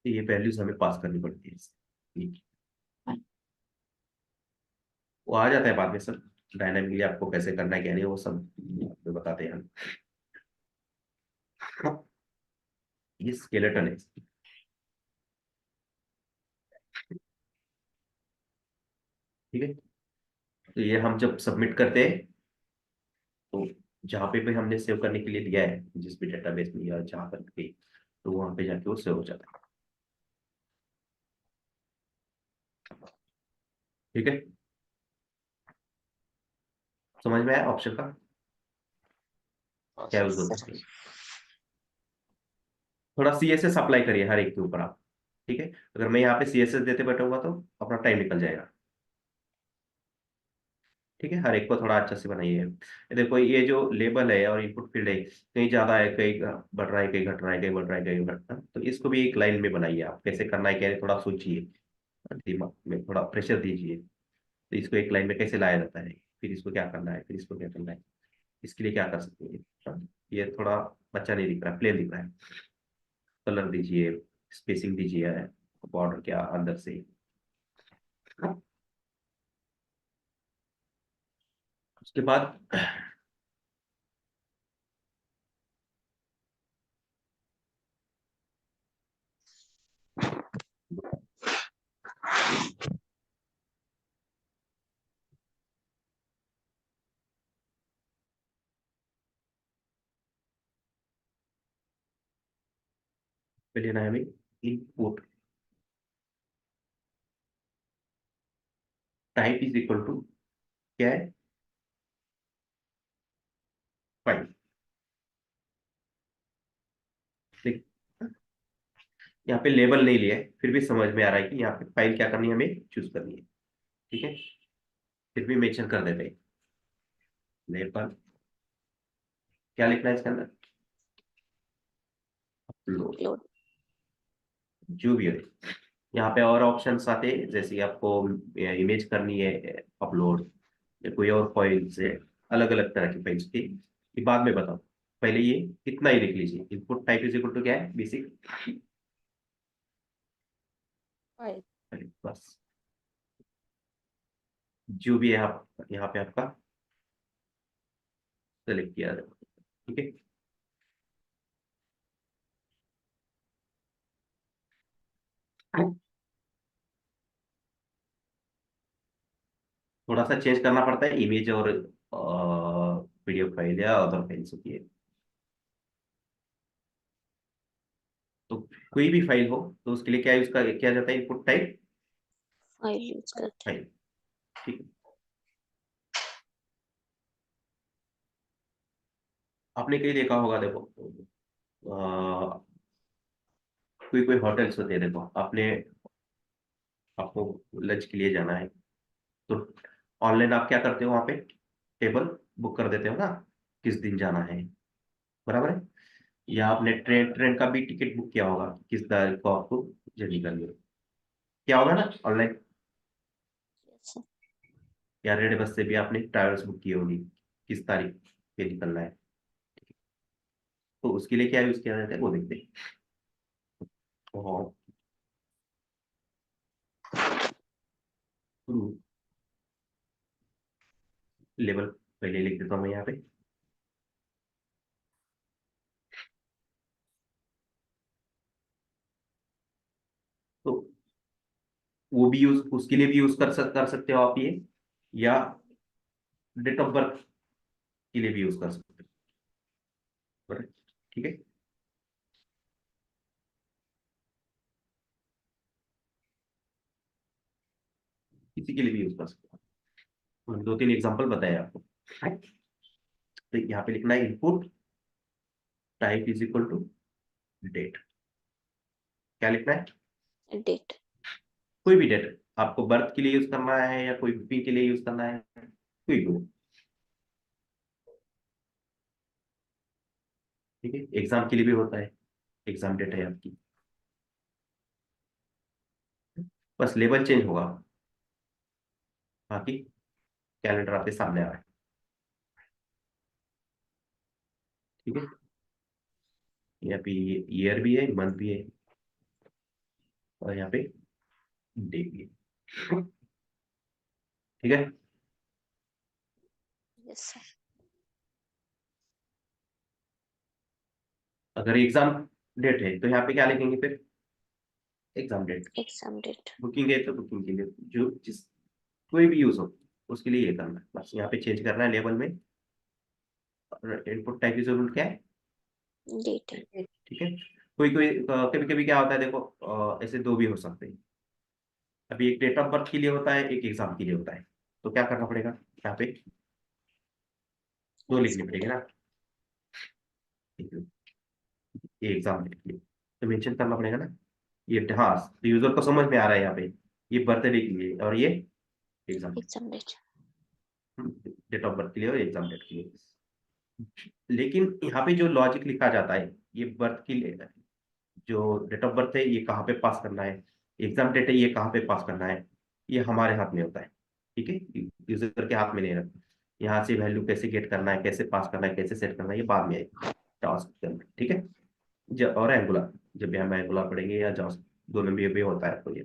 तो ये वैल्यूज हमें पास करनी पड़ती है, ठीक है। वो आ जाता है बाद में सर, डायनामिकली आपको कैसे करना है क्या नहीं वो सब आपको बताते हैं हम। ये स्केलेटन है, ठीक है। तो ये हम जब सबमिट करते हैं तो जहाँ पे भी हमने सेव करने के लिए दिया है, जिस भी डेटाबेस में या जहाँ पर भी, तो वहाँ पे जाके वो सेव हो जाता है। ठीक है, समझ में आया ऑप्शन का हाँ क्या सर। यूज होता सर है? थोड़ा CSS अप्लाई करिए हर एक के ऊपर आप। ठीक है, अगर मैं यहाँ पे CSS देते बैठूंगा तो अपना टाइम निकल जाएगा। ठीक है, हर एक को थोड़ा अच्छा से बनाइए। ये देखो, ये जो लेबल है और इनपुट फील्ड है, कहीं ज्यादा है, कहीं बढ़ रहा है, कहीं घट रहा है, कहीं बढ़ रहा है, कहीं घट रहा है, तो इसको भी एक लाइन में बनाइए। आप कैसे करना है, क्या है, थोड़ा सोचिए, दिमाग में थोड़ा प्रेशर दीजिए। तो इसको एक लाइन में कैसे लाया जाता है, फिर इसको क्या करना है, फिर इसको क्या करना है, इसके लिए क्या कर सकते हैं। हाँ, ये थोड़ा अच्छा नहीं दिख रहा है, प्लेन दिख रहा है। कलर दीजिए, स्पेसिंग दीजिए, बॉर्डर क्या अंदर से। उसके बाद पे लेना है हमें input type is equal to क्या है, फाइल। ठीक, यहाँ पे लेबल नहीं लिया है, फिर भी समझ में आ रहा है कि यहाँ पे फाइल क्या करनी है, हमें चूज करनी है। ठीक है, फिर भी मेंशन कर देते हैं लेबल, क्या लिखना है इसके अंदर, अपलोड, अपलोड। जो भी है। यहाँ पे और ऑप्शंस आते हैं, जैसे कि आपको इमेज करनी है अपलोड, या कोई और फाइल से, अलग अलग तरह की फाइल्स की, ये बाद में बताओ। पहले ये इतना ही लिख लीजिए, input type is equal to क्या है, बेसिक फाइल। बस, जो भी है आप यहाँ पे आपका सेलेक्ट किया जाए। ठीक है, थोड़ा सा चेंज करना पड़ता है, इमेज और PDF फाइल या अदर फाइल्स होती है। तो कोई भी फाइल हो तो उसके लिए क्या यूज किया जाता है, इनपुट टाइप फाइल यूज करते फाइल। ठीक है, आपने कहीं देखा होगा, देखो कोई कोई होटल्स होते हैं, देखो आपने, आपको लंच के लिए जाना है, तो ऑनलाइन आप क्या करते हो, वहां पे टेबल बुक कर देते हो ना, किस दिन जाना है, बराबर है। या आपने ट्रेन ट्रेन का भी टिकट बुक किया होगा, किस तारीख को आपको जर्नी करनी है, क्या होगा ना ऑनलाइन। हैं सर। या रेड बस से भी आपने ट्रैवल्स बुक की होगी, किस तारीख पे निकलना है, तो उसके लिए क्या यूज किया जाता है वो देखते हैं। और लेवल पहले लिख देता हूँ मैं यहाँ पे। तो वो भी यूज, उसके लिए भी यूज कर सकते हो आप ये, या डेट ऑफ बर्थ के लिए भी यूज कर सकते हो। बराबर? ठीक है, किसी के लिए भी यूज कर सकते हो। मैंने दो तीन एग्जांपल बताए आपको। तो यहाँ पे लिखना है input type is equal to date, क्या लिखना है, डेट। कोई भी डेट, आपको बर्थ के लिए यूज करना है या कोई बुकिंग के लिए यूज करना है, कोई भी। ठीक है, एग्जाम के लिए भी होता है, एग्जाम डेट है आपकी, बस लेबल चेंज होगा, बाकी कैलेंडर आपके सामने आ रहा है। ठीक है, यहाँ पे ईयर भी है, मंथ भी है, और यहाँ पे डे भी है। ठीक है, यस सर। अगर एग्जाम डेट है तो यहाँ पे क्या लिखेंगे फिर, exam date. Exam date. Booking है तो बुकिंग के लिए, जो जिस कोई भी यूज हो, उसके लिए ये करना है, बस यहाँ पे चेंज करना है लेबल में। इनपुट टाइप यूजेबल क्या है, डेट है। ठीक है। कोई कोई कभी कभी क्या होता है देखो, ऐसे दो भी हो सकते हैं। अभी एक डेट ऑफ बर्थ के लिए होता है, एक एग्जाम के लिए होता है, तो क्या करना पड़ेगा, यहाँ पे दो लिखनी पड़ेगी ना, ठीक है। ये एग्जाम डेट के लिए तो मेंशन करना पड़ेगा ना, ये हाँ, यूजर को समझ में आ रहा है यहाँ पे, ये बर्थडे के लिए और ये exam, exam date. Date of birth के लिए और एग्जाम डेट के लिए। लेकिन यहाँ पे जो लॉजिक लिखा जाता है, ये बर्थ के लिए, जो डेट ऑफ बर्थ है ये कहाँ पे पास करना है, एग्जाम डेट है ये कहाँ पे पास करना है, ये हमारे हाथ में होता है, ठीक है। यूजर के हाथ में नहीं रहता। यहाँ से वैल्यू कैसे गेट करना है, कैसे पास करना है, कैसे सेट करना है, ये बाद में आएगा जावास्क्रिप्ट के अंदर, ठीक है। जब और एंगुलर, जब भी हम एंगुलर पढ़ेंगे या जावास्क्रिप्ट, दोनों में भी होता है आपको ये,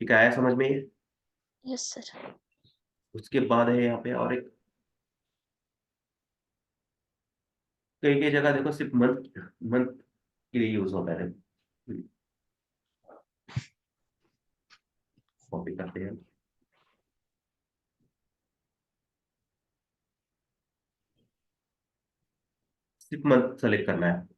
ठीक है, आया समझ में ये। Yes sir. उसके बाद है यहाँ पे और एक, कई कई जगह देखो सिर्फ मंथ मंथ के लिए यूज होता है, कॉपी करते हैं, सिर्फ मंथ सेलेक्ट करना है।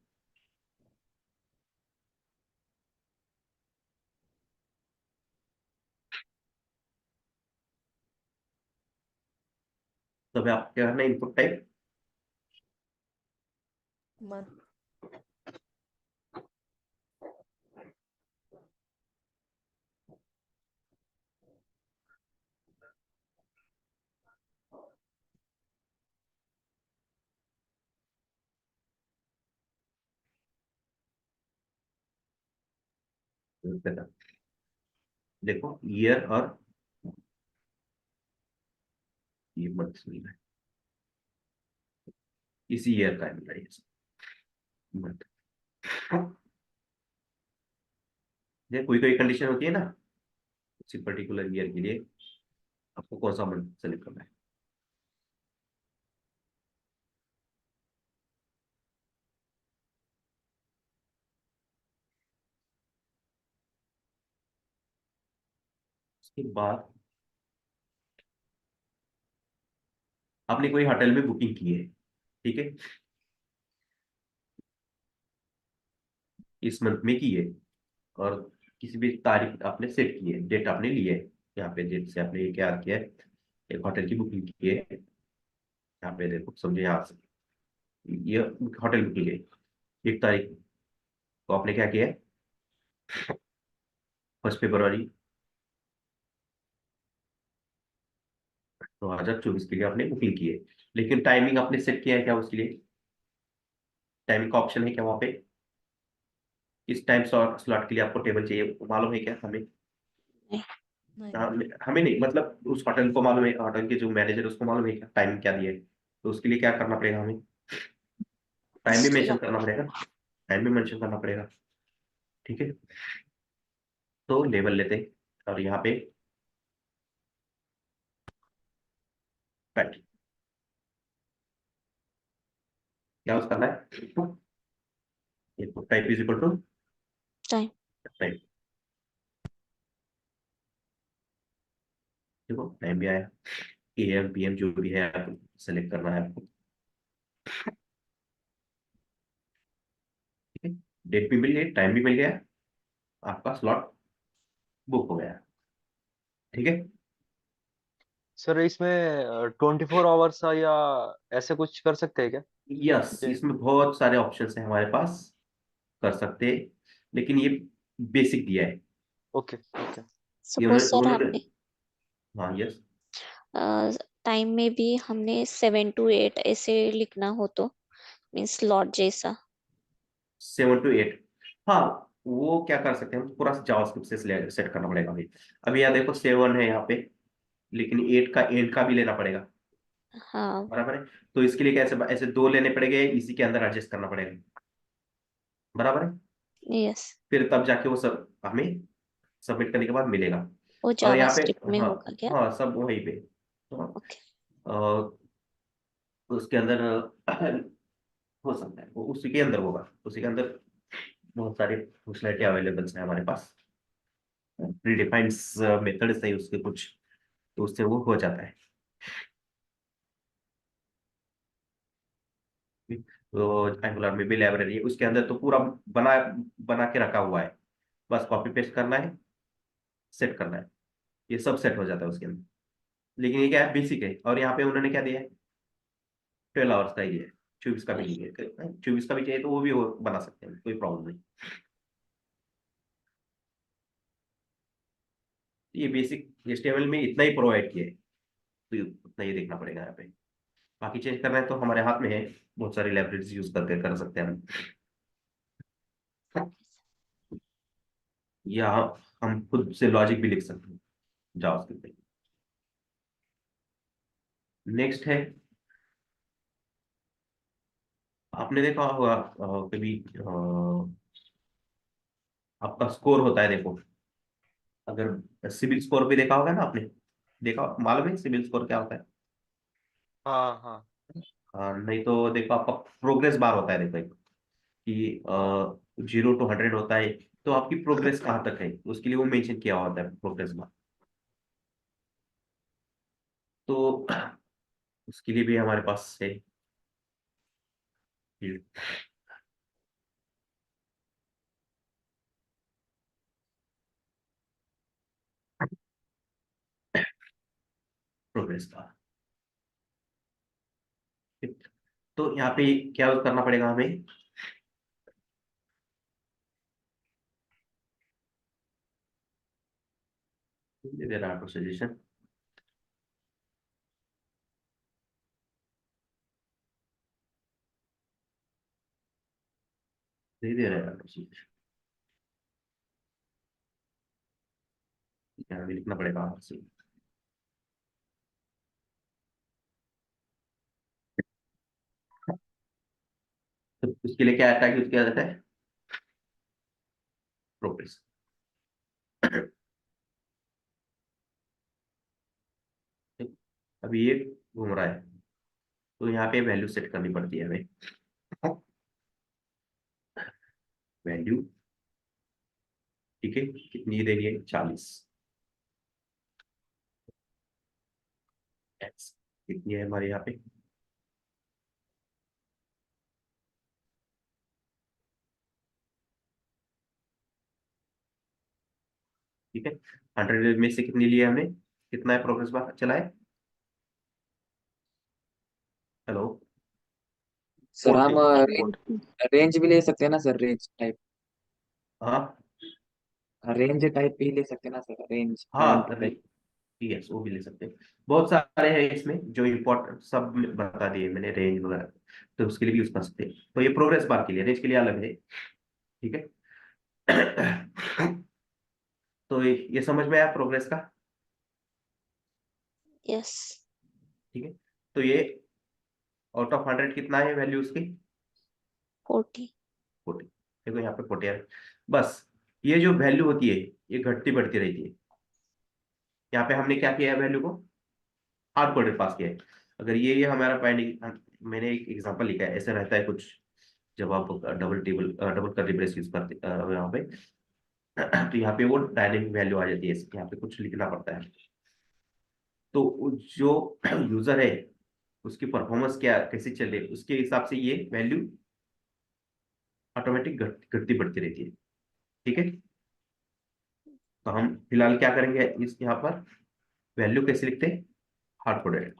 तब आप क्या करना है, इनपुट टाइप month, देना। देखो ईयर और ये मंथ मिल रहा है, इसी ईयर का मिल रहा है मंथ। ये कोई कोई कंडीशन होती है ना, किसी पर्टिकुलर ईयर के लिए आपको कौन सा मंथ सेलेक्ट करना है। उसके बाद आपने कोई होटल में बुकिंग की है, ठीक है, इस मंथ में की है, और किसी भी तारीख आपने सेट की है, डेट आपने ली है, यहाँ पे डेट से आपने ये क्या किया है, एक होटल की बुकिंग की है, यहाँ पे देखो समझे, यहाँ से ये होटल बुकिंग है, एक तारीख को आपने क्या किया है, 1 फरवरी 2024 के लिए आपने बुकिंग की है। लेकिन टाइमिंग आपने सेट किया है क्या उसके लिए, टाइमिंग का ऑप्शन है क्या वहाँ पे, इस टाइम स्लॉट के लिए आपको टेबल चाहिए, मालूम है क्या हमें, नहीं, हमें नहीं, मतलब उस होटल को मालूम है, होटल के जो मैनेजर है उसको मालूम है क्या टाइमिंग क्या दिया है, तो उसके लिए क्या करना पड़ेगा हमें, टाइम भी मेंशन करना पड़ेगा, टाइम भी मेंशन करना पड़ेगा, ठीक है। तो लेबल लेते हैं और यहाँ पे टाइप, क्या यूज करना है, type is equal to time. Type, देखो टाइम भी आया, AM PM जो भी है आपको सेलेक्ट करना है आपको, ठीक है। डेट भी मिल गई, टाइम भी मिल गया, आपका स्लॉट बुक हो गया, ठीक है। सर इसमें 24 आवर्स या ऐसे कुछ कर सकते हैं क्या? यस, जी। इसमें बहुत सारे ऑप्शंस हैं हमारे पास, कर सकते हैं, लेकिन ये बेसिक दिया है, ओके ओके। ये सपोज उन्होंने सर उन्होंने हमने हाँ यस, टाइम में भी हमने 7 to 8 ऐसे लिखना हो तो मीन्स स्लॉट जैसा। 7 to 8, हाँ वो क्या कर सकते हैं हम, पूरा जावास्क्रिप्ट से सेट करना पड़ेगा अभी। अभी यहाँ देखो 7 है यहाँ पे, लेकिन 8 का एंड का भी लेना पड़ेगा, हाँ। बराबर है। तो इसके लिए कैसे, ऐसे दो लेने पड़ेंगे, इसी के अंदर एडजस्ट करना पड़ेगा, बराबर है। यस। फिर तब जाके वो सब हमें सबमिट करने के बाद मिलेगा। वो और यहाँ पे जावास्क्रिप्ट में हाँ, होगा क्या? हाँ सब वहीं पे, तो ओके। उसके अंदर हो सकता है, वो उसी के अंदर होगा, उसी के अंदर बहुत सारे फंक्शनलिटी अवेलेबल है हमारे पास, प्रीडिफाइंड मेथड से ही उसके कुछ, तो उससे वो हो जाता है। तो एंगुलर में भी लाइब्रेरी है, उसके अंदर तो पूरा बना बना के रखा हुआ है, बस कॉपी पेस्ट करना है, सेट करना है, ये सब सेट हो जाता है उसके अंदर। लेकिन ये क्या है, बेसिक है, और यहाँ पे उन्होंने क्या दिया है, 12 आवर्स का ही है, 24 का भी नहीं है। 24 का भी चाहिए तो वो भी वो बना सकते हैं, कोई प्रॉब्लम नहीं। ये बेसिक HTML में इतना ही प्रोवाइड किया है, तो उतना ही देखना पड़ेगा यहाँ पे। बाकी चेंज करना है तो हमारे हाथ में है, बहुत सारी लाइब्रेरीज यूज करके कर सकते हैं हम, या हम खुद से लॉजिक भी लिख सकते हैं जावास्क्रिप्ट में। नेक्स्ट है, आपने देखा होगा कभी आपका स्कोर होता है, देखो, अगर सिविल स्कोर भी देखा होगा ना आपने, देखा, मालूम है सिविल स्कोर क्या होता है? हाँ हाँ नहीं तो देखो, आपका प्रोग्रेस बार होता है, देखो एक, कि 0 to 100 होता है, तो आपकी प्रोग्रेस कहाँ तक है, उसके लिए वो मेंशन किया होता है प्रोग्रेस बार। तो उसके लिए भी हमारे पास है प्रोग्रेस बार। तो यहाँ पे क्या करना पड़ेगा हमें, दे रहा है सजेशन, दे रहा है सजेशन, यहाँ भी लिखना पड़ेगा आपसे। तो उसके लिए क्या टैग यूज किया जाता है, प्रोग्रेस। अभी ये घूम रहा है, तो यहाँ पे वैल्यू सेट करनी पड़ती है हमें, वैल्यू, ठीक है, कितनी देनी है, 40, एक्स कितनी है हमारे यहाँ पे, ठीक है। 100 में से कितनी लिया हमने, कितना है प्रोग्रेस बार चला है, हेलो, सर हम 40, रेंज भी ले सकते हैं ना सर, रेंज टाइप, हाँ रेंज टाइप भी ले सकते हैं ना सर, रेंज हाँ, टाइप। यस वो भी ले सकते हैं, बहुत सारे हैं इसमें जो इम्पोर्टेंट, सब बता दिए मैंने, रेंज वगैरह, तो उसके लिए भी यूज कर सकते हैं। तो ये प्रोग्रेस बार के लिए, रेंज के लिए अलग है, ठीक है। तो ये समझ में आया प्रोग्रेस का, यस। ठीक है। तो ये आउट ऑफ 100 कितना है वैल्यू उसकी, 40। 40, देखो यहाँ पे 40 है। बस ये जो वैल्यू होती है, ये घटती बढ़ती रहती है। यहाँ पे हमने क्या किया है, वैल्यू को हार्ड कोडेड पास किया है। अगर ये हमारा बाइंडिंग, मैंने एक एग्जांपल लिखा है, ऐसे रहता है कुछ, जब आप डबल कर्ली ब्रेस यूज करते यहाँ पे, तो यहाँ पे वो डायनेमिक वैल्यू आ जाती है, यहाँ पे कुछ लिखना पड़ता है। तो जो यूजर है उसकी परफॉर्मेंस क्या कैसे चले, उसके हिसाब से ये वैल्यू ऑटोमेटिक घटती बढ़ती रहती है, ठीक है। तो हम फिलहाल क्या करेंगे, इस यहाँ पर वैल्यू कैसे लिखते हैं, हार्ड कोडेड,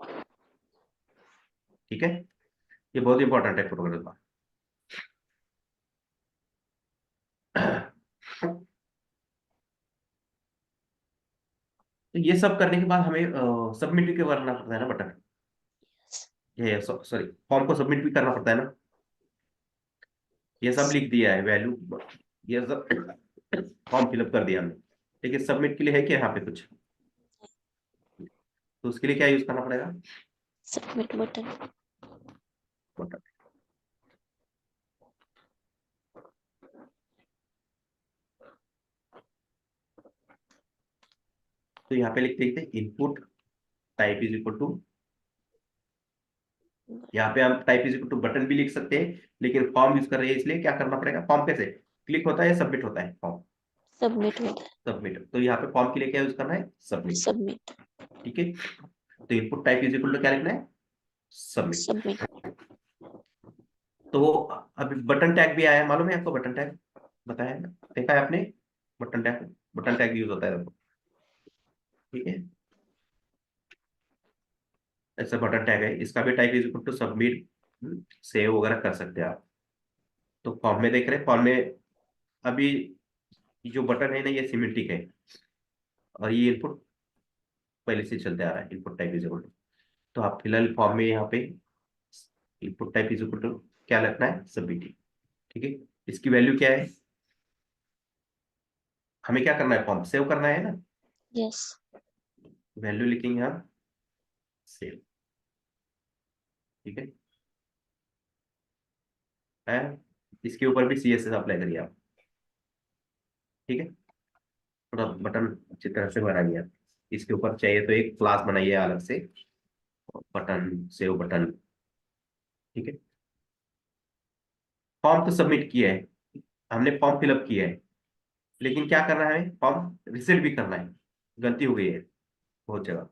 ठीक है। ये बहुत इंपॉर्टेंट है प्रोग्राम का। तो ये सब करने के बाद हमें सबमिट भी करना पड़ता है ना बटन, ये सॉरी, फॉर्म को सबमिट भी करना पड़ता है ना, ये सब लिख दिया है वैल्यू, ये सब फॉर्म फिलअप कर दिया हमने, लेकिन सबमिट के लिए है क्या यहाँ पे कुछ, तो उसके लिए क्या यूज करना पड़ेगा, सबमिट बटन। बटन। तो यहाँ पे लिखते लिखते input type is equal to, यहाँ पे हम type is equal to button भी लिख सकते हैं, लेकिन फॉर्म यूज कर रहे हैं इसलिए क्या करना पड़ेगा, फॉर्म कैसे क्लिक होता है, सबमिट होता है फॉर्म, सबमिट होता सबमिट। तो यहाँ पे फॉर्म के लिए क्या यूज करना है? है सबमिट। सबमिट ठीक है, तो input type is equal to क्या लिखना है? सबमिट। सबमिट तो अभी बटन टैग भी आया है, मालूम है आपको? बटन टैग बताया है ना? देखा है आपने? बटन टैग यूज होता है देखो। ठीक है, ऐसा बटन टैग है, इसका भी type is equal to submit, save वगैरह कर सकते हैं आप। तो फॉर्म में देख रहे हैं, फॉर्म में अभी जो बटन है ना ये सिमेंटिक है, और ये इनपुट पहले से चलते आ रहा है, input type is equal to. तो आप फिलहाल फॉर्म में यहाँ पे input type is equal to क्या रखना है? सबमिट। ठीक है, इसकी वैल्यू क्या है? हमें क्या करना है? फॉर्म सेव करना है ना, यस वैल्यू लिखेंगे हम सेव। ठीक है, इसके ऊपर भी CSS अप्लाई करिए आप। ठीक है, थोड़ा बटन अच्छी तरह से बनाइए आप। इसके ऊपर चाहिए तो एक क्लास बनाइए अलग से, बटन सेव बटन। ठीक है, फॉर्म तो सबमिट किया है, हमने फॉर्म फिलअप किया है, लेकिन क्या करना है? हमें फॉर्म रिसेट भी करना है। गलती हो गई है बहुत जगह,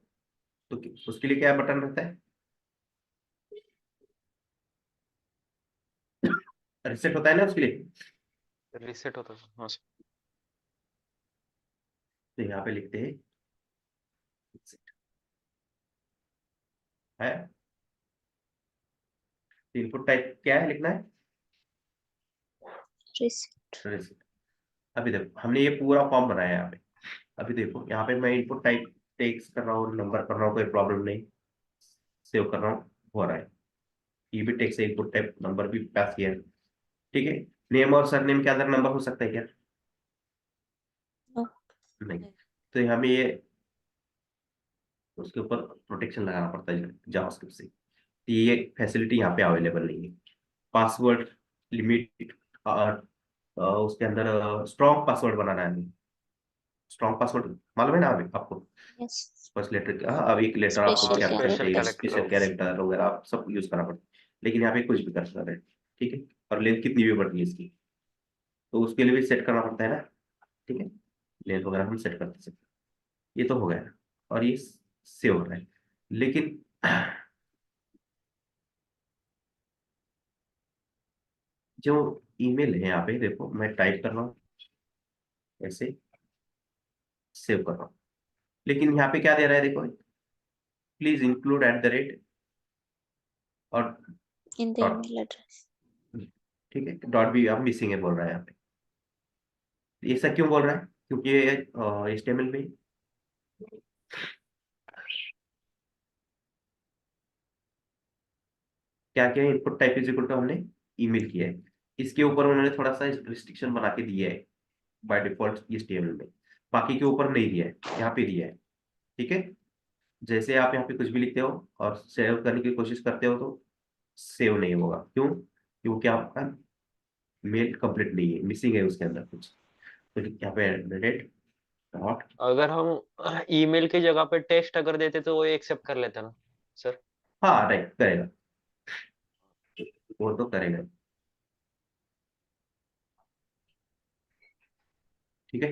तो उसके लिए क्या बटन रहता है? रिसेट होता है ना उसके लिए। रीसेट होता है, हाँ सर। तो यहाँ पे लिखते हैं reset, है इनपुट टाइप क्या है लिखना है? Receipt reset. अभी देखो हमने ये पूरा फॉर्म बनाया है यहाँ पे। अभी देखो यहाँ पे मैं इनपुट टाइप टेक्स्ट कर रहा हूँ, नंबर कर रहा हूँ, कोई प्रॉब्लम नहीं, सेव कर रहा हूँ, हो रहा है। ये भी टेक्स्ट इनपुट टाइप नंबर भी पास किया है। ठीक है, नेम और सरनेम के अंदर नंबर हो सकता है क्या? नो नहीं। नहीं। तो यहाँ में ये उसके ऊपर प्रोटेक्शन लगाना पड़ता है जावास्क्रिप्ट से। तो ये फैसिलिटी यहाँ पे अवेलेबल नहीं है। पासवर्ड लिमिट, उसके अंदर स्ट्रॉन्ग पासवर्ड बनाना है। स्ट्रॉन्ग पासवर्ड मालूम है ना अभी आपको? यस फर्स्ट लेटर, अब एक लेटर आपको स्पेशल क्या स्पेशल चाहिए, कैरेक्टर्स कैरेक्टर स्पेशल कैरेक्टर वगैरह आप सब यूज करना पड़ता है, लेकिन यहाँ पे कुछ भी कर सकते हैं। ठीक है, और लेंथ कितनी भी बढ़ती है इसकी, तो उसके लिए भी सेट करना पड़ता है ना। ठीक है, लेंथ वगैरह हम सेट कर सकते हैं। ये तो हो गया ना, और ये सेव हो रहा है, लेकिन जो ईमेल है यहाँ पे देखो, मैं टाइप कर रहा हूँ ऐसे, सेव कर रहा हूँ, लेकिन यहाँ पे क्या दे रहा है देखो, please include at the rate और in the dot. Email address ठीक है, डॉट भी अब मिसिंग है बोल रहा है यहाँ पे। ऐसा क्यों बोल रहा है? क्योंकि ये HTML में क्या क्या input type is equal to हमने ईमेल किया है, इसके ऊपर उन्होंने थोड़ा सा रिस्ट्रिक्शन बना के दिया है बाय डिफॉल्ट HTML में, बाकी के ऊपर नहीं दिया है, यहाँ पे दिया है। ठीक है, जैसे आप यहाँ पे कुछ भी लिखते हो और सेव करने की कोशिश करते हो तो सेव नहीं होगा। क्यों? क्योंकि आपका मेल कंप्लीट नहीं है, मिसिंग है उसके अंदर कुछ। तो यहाँ पे रेट डॉट, अगर हम ईमेल की जगह पे टेस्ट अगर देते तो वो एक्सेप्ट कर लेता ना सर? हाँ राइट करेगा, वो तो करेगा। ठीक है,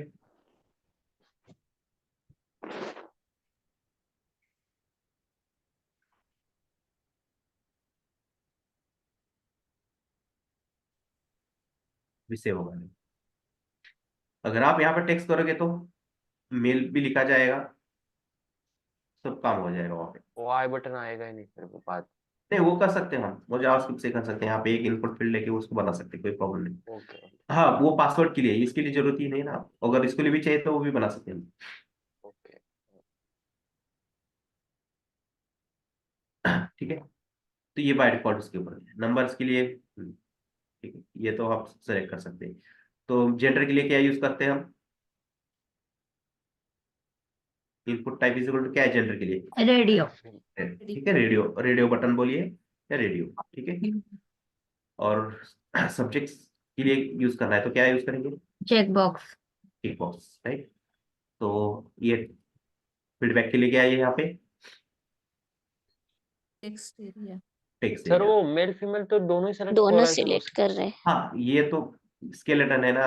भी सेव होगा नहीं। अगर आप यहाँ पे टेक्स्ट करोगे तो मेल भी लिखा जाएगा, सब काम हो जाएगा वहाँ पे। वो आई बटन आएगा ही नहीं फिर वो बात। नहीं वो कर सकते हैं हम, वो जावास्क्रिप्ट से कर सकते हैं, यहाँ पे एक इनपुट फील्ड लेके उसको बना सकते हैं, कोई प्रॉब्लम नहीं। ओके हाँ वो पासवर्ड के लिए, इसके लिए जरूरत ही नहीं ना, अगर इसके लिए भी चाहिए तो वो भी बना सकते हैं। ओके। ठीक है, तो ये बाय डिफॉल्ट इसके ऊपर है। नंबर्स के लिए ठीक है, ये तो आप सेलेक्ट कर सकते हैं। तो जेंडर के लिए क्या यूज करते हैं हम? Input type is equal to क्या है जेंडर के लिए? रेडियो। ठीक है, रेडियो, रेडियो बटन बोलिए या रेडियो। ठीक है, और सब्जेक्ट्स के लिए यूज करना है तो क्या यूज करेंगे? Check box. Tick box, right. तो ये फीडबैक के लिए क्या है यहाँ पे? Text area. Text sir area. वो मेल फीमेल तो दोनों ही सेलेक्ट हो दोनों रहा है सर सिलेक्ट उस। कर रहे हैं हाँ ये तो स्केलेटन है ना,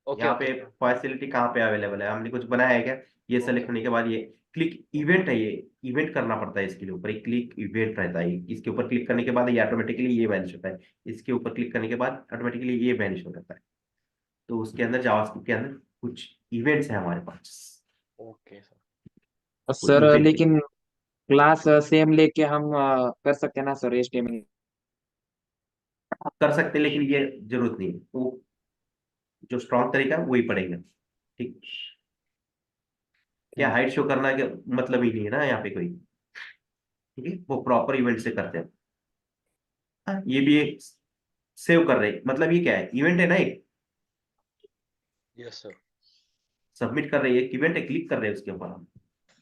ओके यहाँ ओके पे फैसिलिटी कहाँ पे अवेलेबल है, हमने कुछ बनाया है क्या? ये सेलेक्ट करने के बाद ये क्लिक इवेंट है, ये इवेंट करना पड़ता है इसके ऊपर, एक क्लिक इवेंट रहता है, इसके ऊपर क्लिक करने के बाद ये ऑटोमेटिकली ये वैनिश होता है, इसके ऊपर क्लिक करने के बाद ऑटोमेटिकली ये वैनिश हो जाता है। तो उसके अंदर जावास्क्रिप्ट के अंदर कुछ इवेंट्स है हमारे पास, ओके सर। वो सर इवेंट लेकिन क्लास सेम लेके हम कर सकते हैं ना सर HTML? कर सकते हैं, लेकिन ये जरूरत नहीं है, वो जो स्ट्रॉन्ग तरीका है वही पड़ेगा। ठीक, क्या हाइट शो करना के मतलब ही नहीं है ना यहाँ पे कोई। ठीक है, वो प्रॉपर इवेंट से करते हैं। ये भी एक सेव कर रहे हैं, मतलब ये क्या है, इवेंट है ना, एक यस सर। सबमिट कर रहे हैं, एक इवेंट है, क्लिक कर रहे हैं उसके ऊपर हम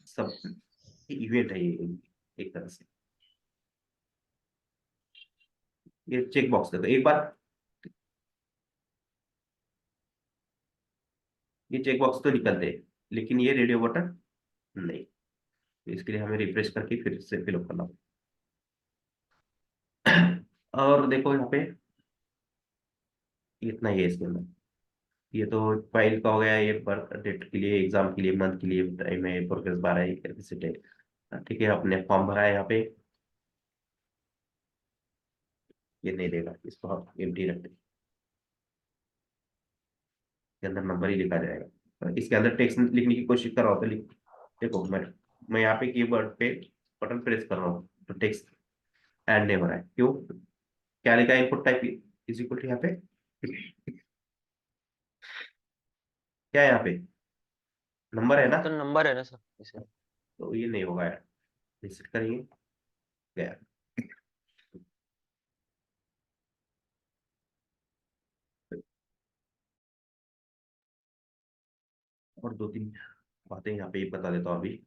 सब, इवेंट है ये एक तरह से। ये चेक बॉक्स कर दो एक बार, ये चेक बॉक्स तो निकलते हैं, लेकिन ये रेडियो बटन नहीं, तो इसके लिए हमें रिफ्रेश करके फिर से फिलअप करना होगा। और देखो यहाँ पे इतना ही है इसके अंदर, ये तो फाइल का हो गया, ये बर्थ डेट के लिए, एग्जाम के लिए, मंथ के लिए, टाइम है, प्रोग्रेस बार है, कैपेसिटी है। ठीक है, अपने फॉर्म भरा है यहाँ पे, ये नहीं देगा, इसको हम एम्प्टी रख दें, इसके अंदर नंबर ही लिखा जाएगा। इसके अंदर टेक्स्ट लिखने की कोशिश कर रहा हूँ तो लिख, देखो मैं यहाँ पे कीबोर्ड पे बटन प्रेस कर रहा हूँ तो टेक्स्ट ऐड नहीं हो रहा है, क्यों? क्या लिखा है, input type is equal to यहाँ पे क्या है यहाँ पे, नंबर है ना, तो नंबर है ना सर इसे। तो ये नहीं होगा यार, रिसेट करेंगे, गया। और दो तीन बातें यहाँ पे बता देता हूँ अभी।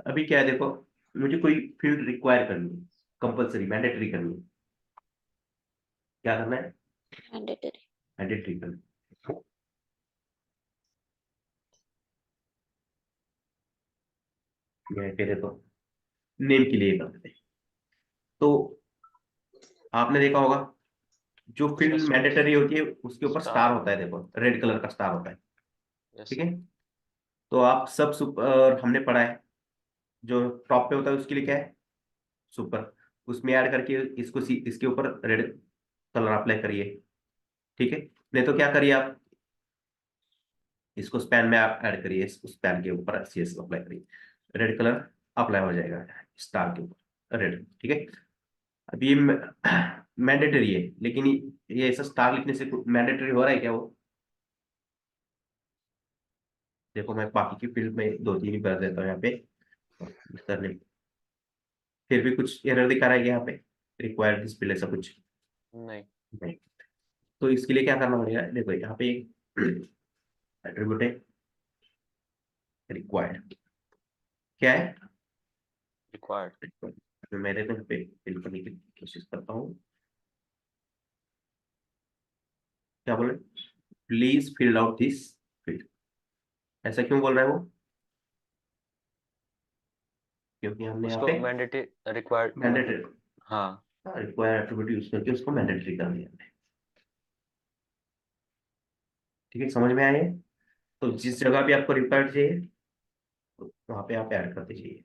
अभी क्या है देखो, मुझे कोई फील्ड रिक्वायर करनी है, कंपलसरी मैंडेटरी करनी है, क्या करना है, मैंडेटरी। मैंडेटरी करना है। मैं कह देता हूँ नेम के लिए कर देते हैं। तो आपने देखा होगा जो उसका फील्ड मैंडेटरी होती है उसके ऊपर स्टार। स्टार होता है, देखो रेड कलर का स्टार होता है। यस ठीक सर। है, तो आप सब सुपर हमने पढ़ा है, जो टॉप पे होता है उसके लिए क्या है, सुपर, उसमें ऐड करके इसको इसके ऊपर रेड कलर अप्लाई करिए। ठीक है, नहीं तो क्या करिए आप, इसको स्पैन में आप ऐड करिए, इस स्पैन के ऊपर सीएस अप्लाई करिए, रेड कलर अप्लाई हो जाएगा स्टार के ऊपर रेड। ठीक है, अब ये मैंडेटरी है, लेकिन ये ऐसा स्टार लिखने से मैंडेटरी हो रहा है क्या वो? देखो मैं बाकी की फील्ड में दो तीन ही कर देता हूँ यहाँ पे, करने फिर भी कुछ एरर दिखा रहा है यहाँ पे, रिक्वायर्ड दिस फील्ड ऐसा कुछ नहीं। नहीं। तो इसके लिए क्या करना पड़ेगा, देखो यहाँ पे एक एट्रीब्यूट है रिक्वायर्ड, क्या है, रिक्वायर्ड। तो मैंने तो यहाँ पे फिल करने की कोशिश करता हूँ, क्या बोले, please fill out this field, ऐसा क्यों बोल रहा है वो, क्योंकि हमने यहाँ उसको पे मैंडेटरी रिक्वायर्ड मैंडेटरी मतलब। हाँ। रिक्वायर्ड एट्रीब्यूट यूज करके उसको मैंडेटरी कर दिया हमने। ठीक है, समझ में आया ये? तो यस जिस सर। जगह भी आपको रिक्वायर्ड चाहिए तो वहां पे आप ऐड करते जाइए।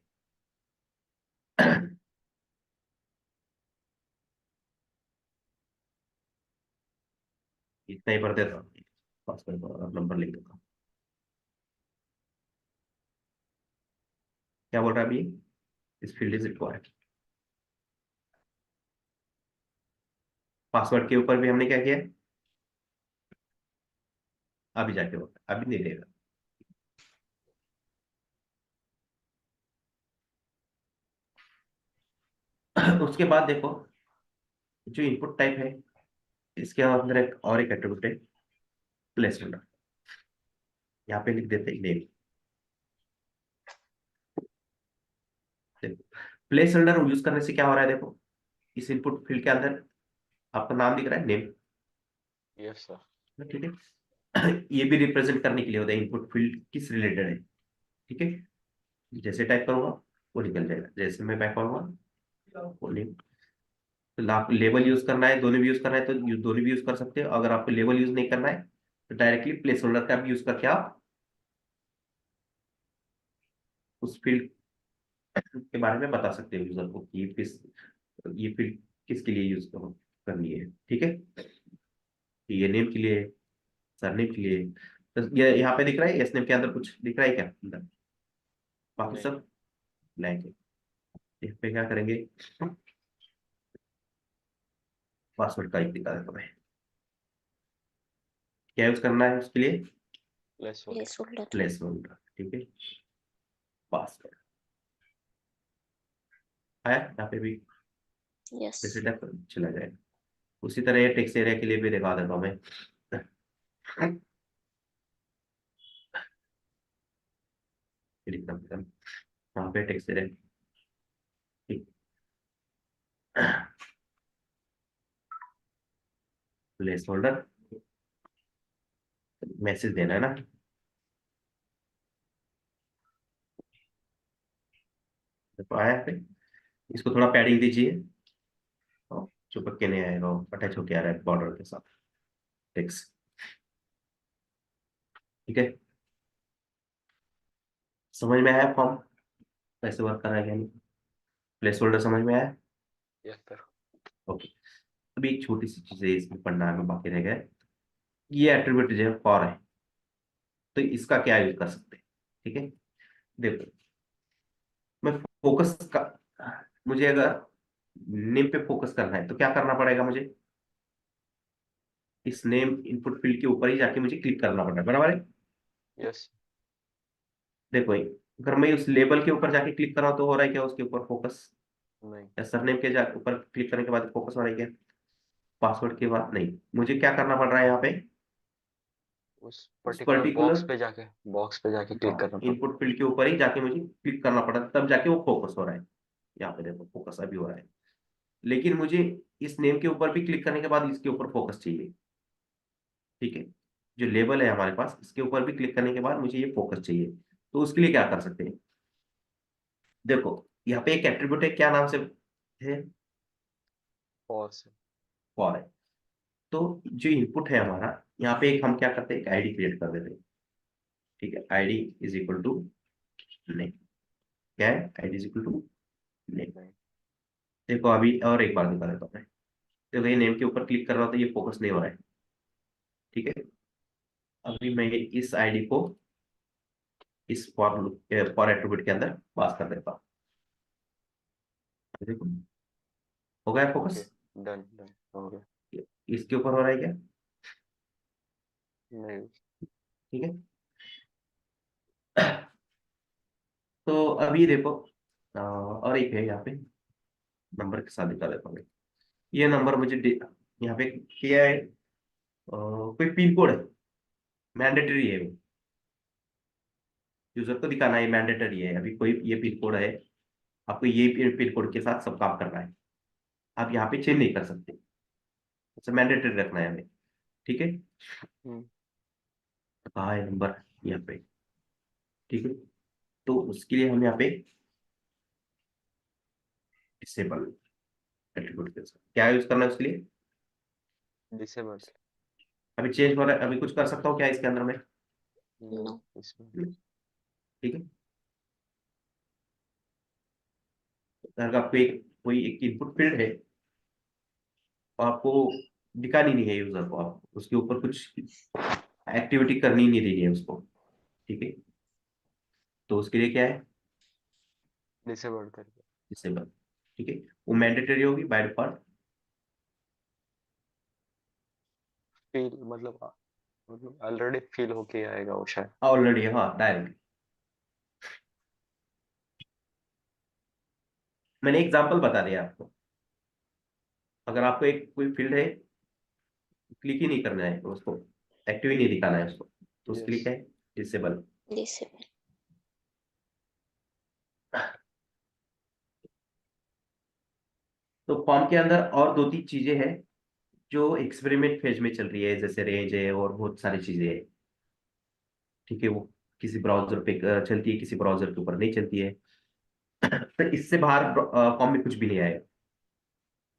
इतना ही भर देता हूँ, पासवर्ड और नंबर लिख देता हूँ। क्या बोल रहा है अभी, इस फील्ड इज रिक्वायर्ड, पासवर्ड के ऊपर भी हमने क्या किया, अभी जाके होगा, अभी नहीं देगा। उसके बाद देखो जो इनपुट टाइप है, इसके अंदर एक और एक एट्रीब्यूट है प्लेस होल्डर, यहाँ पे लिख देते हैं नेम। प्लेस होल्डर यूज करने से क्या हो रहा है, देखो इस इनपुट फील्ड के अंदर आपका नाम दिख रहा है नेम, यस सर। ठीक है। ये भी रिप्रेजेंट करने के लिए होता है इनपुट फील्ड किस रिलेटेड है। ठीक है, जैसे टाइप करूंगा वो निकल जाएगा, जैसे मैं बैक करूंगा वो नहीं। तो आप लेबल यूज करना है, दोनों भी यूज करना है तो दोनों भी यूज कर सकते हो, अगर आपको लेबल यूज नहीं करना है तो डायरेक्टली प्लेस होल्डर का भी यूज करके आप उस फील्ड के बारे में बता सकते हो यूजर को कि ये फील्ड किसके लिए यूज करनी है। ठीक है, कि ये नेम के लिए, सरनेम के लिए। तो ये यहाँ पे दिख रहा है एस नेम के अंदर कुछ दिख रहा है क्या अंदर? बाकी नहीं। सब ब्लैंक है। यहाँ पे क्या करेंगे, पासवर्ड का एक दिखा देता हूँ मैं। क्या यूज करना है उसके लिए? Place holder. Place holder. Place holder. ठीक है, पासवर्ड आया यहाँ पे भी, यस। जैसे टाइप चला जाएगा। उसी तरह ये टेक्स्ट एरिया के लिए भी दिखा देता हूँ मैं। ये लिखना पड़ेगा। यहाँ पे टेक्स्ट एरिया, ठीक, प्लेस होल्डर, मैसेज देना है ना। तो आया पे, इसको थोड़ा पैडिंग दीजिए, और चिपक के नहीं आएगा, अटैच होके आ रहा है बॉर्डर के साथ टेक्स्ट। ठीक है, समझ में आया फॉर्म कैसे वर्क कर रहा है, यानी प्लेस होल्डर समझ में आया? Yes sir. ओके, अभी एक छोटी सी चीज है इसमें पढ़ना है, बाकी रह गया। ये एट्रीब्यूट जो है फॉर है, तो इसका क्या यूज कर सकते हैं? ठीक है, देखो, मैं फोकस का, मुझे अगर नेम पे फोकस करना है तो क्या करना पड़ेगा मुझे? इस नेम इनपुट फील्ड के ऊपर ही जाके मुझे क्लिक करना पड़ेगा, बराबर है? यस। देखो, अगर मैं उस लेबल के ऊपर जाके क्लिक कर रहा हूं तो हो रहा है क्या उसके ऊपर फोकस? नहीं। या सरनेम के ऊपर क्लिक करने के बाद फोकस हो रहा है क्या? पासवर्ड के बाद नहीं, मुझे क्या करना पड़ रहा है यहाँ पे? उस उस पर्टिकुलर पर्टिकुलर बॉक्स पे जाके क्लिक करना पड़ता। इनपुट फील्ड के ऊपर ही जाके मुझे क्लिक करना पड़ा, तब जाके वो फोकस हो रहा है। यहाँ पे देखो फोकस अभी हो रहा है, लेकिन मुझे इस नेम के ऊपर भी क्लिक करने के बाद इसके ऊपर फोकस चाहिए। ठीक है, जो लेबल है हमारे पास, इसके ऊपर भी क्लिक करने के बाद मुझे ये फोकस चाहिए। तो उसके लिए क्या कर सकते हैं? देखो, यहाँ पे एक एट्रीब्यूट है, क्या नाम से है? और से। फॉर है। तो जो इनपुट है हमारा, यहाँ पे एक हम क्या करते हैं, एक आईडी क्रिएट कर देते हैं। ठीक है, ID is equal to name. क्या है? ID is equal to name. नहीं। देखो अभी और एक बार दिखा देता हूँ मैं। देखो ये नेम के ऊपर क्लिक कर रहा हूँ तो ये फोकस नहीं हो रहा है। ठीक है, अभी मैं इस आईडी को इस फॉर एट्रीब्यूट के अंदर पास कर देता हूँ। देखो, हो गया ओके। फोकस? डन डन हो गया। इसके ऊपर हो रहा है क्या? नहीं। ठीक है, तो अभी देखो, और एक है यहाँ पे, नंबर के साथ दिखा देता हूँ। ये नंबर मुझे यहाँ पे क्या है, कोई पिन कोड है, मैंडेटरी है, यूजर को दिखाना है, मैंडेटरी है। अभी कोई ये पिन कोड है, आपको ये पिन कोड के साथ सब काम करना है। आप यहाँ पे चेंज नहीं कर सकते, अच्छा मैंडेटरी रखना है हमें। ठीक है, हम्म। कहाँ है नंबर? यहाँ पे। ठीक है, तो उसके लिए हम यहाँ पे डिसेबल एट्रीब्यूट के साथ क्या यूज करना है उसके लिए? डिसेबल। अभी चेंज हो रहा है, अभी कुछ कर सकता हूँ क्या इसके अंदर में? नो। नो। इसमें। ठीक है, अगर आपको एक कोई एक इनपुट फील्ड है, और आपको दिखानी नहीं है यूजर को, आप उसके ऊपर कुछ एक्टिविटी करनी नहीं देनी है उसको। ठीक है, तो उसके लिए क्या है? डिसेबल करके। डिसेबल। ठीक है, वो मैंडेटरी होगी बाय डिफॉल्ट। फील मतलब ऑलरेडी फील होके आएगा वो शायद। ऑलरेडी, हाँ डायरेक्ट। मैंने एग्जांपल बता दिया आपको। अगर आपको एक कोई फील्ड है, क्लिक ही नहीं करना है तो उसको, एक्टिव ही नहीं दिखाना है उसको, तो उसके लिए यस। क्या है? डिसेबल। डिसेबल। तो फॉर्म के अंदर और दो तीन चीजें हैं जो एक्सपेरिमेंट फेज में चल रही है, जैसे रेंज है और बहुत सारी चीजें हैं। ठीक है, वो किसी ब्राउजर पे चलती है, किसी ब्राउजर के ऊपर नहीं चलती है। तो इससे बाहर फॉर्म में कुछ भी नहीं आएगा।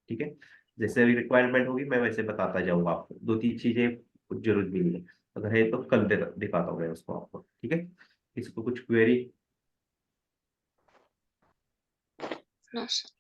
ठीक है, जैसे अभी रिक्वायरमेंट होगी मैं वैसे बताता जाऊंगा आपको, दो तीन चीजें कुछ जरूरत भी नहीं है। अगर है तो कल दिखाता हूँ मैं उसको आपको, ठीक है। इसको कुछ क्वेरी? No sir.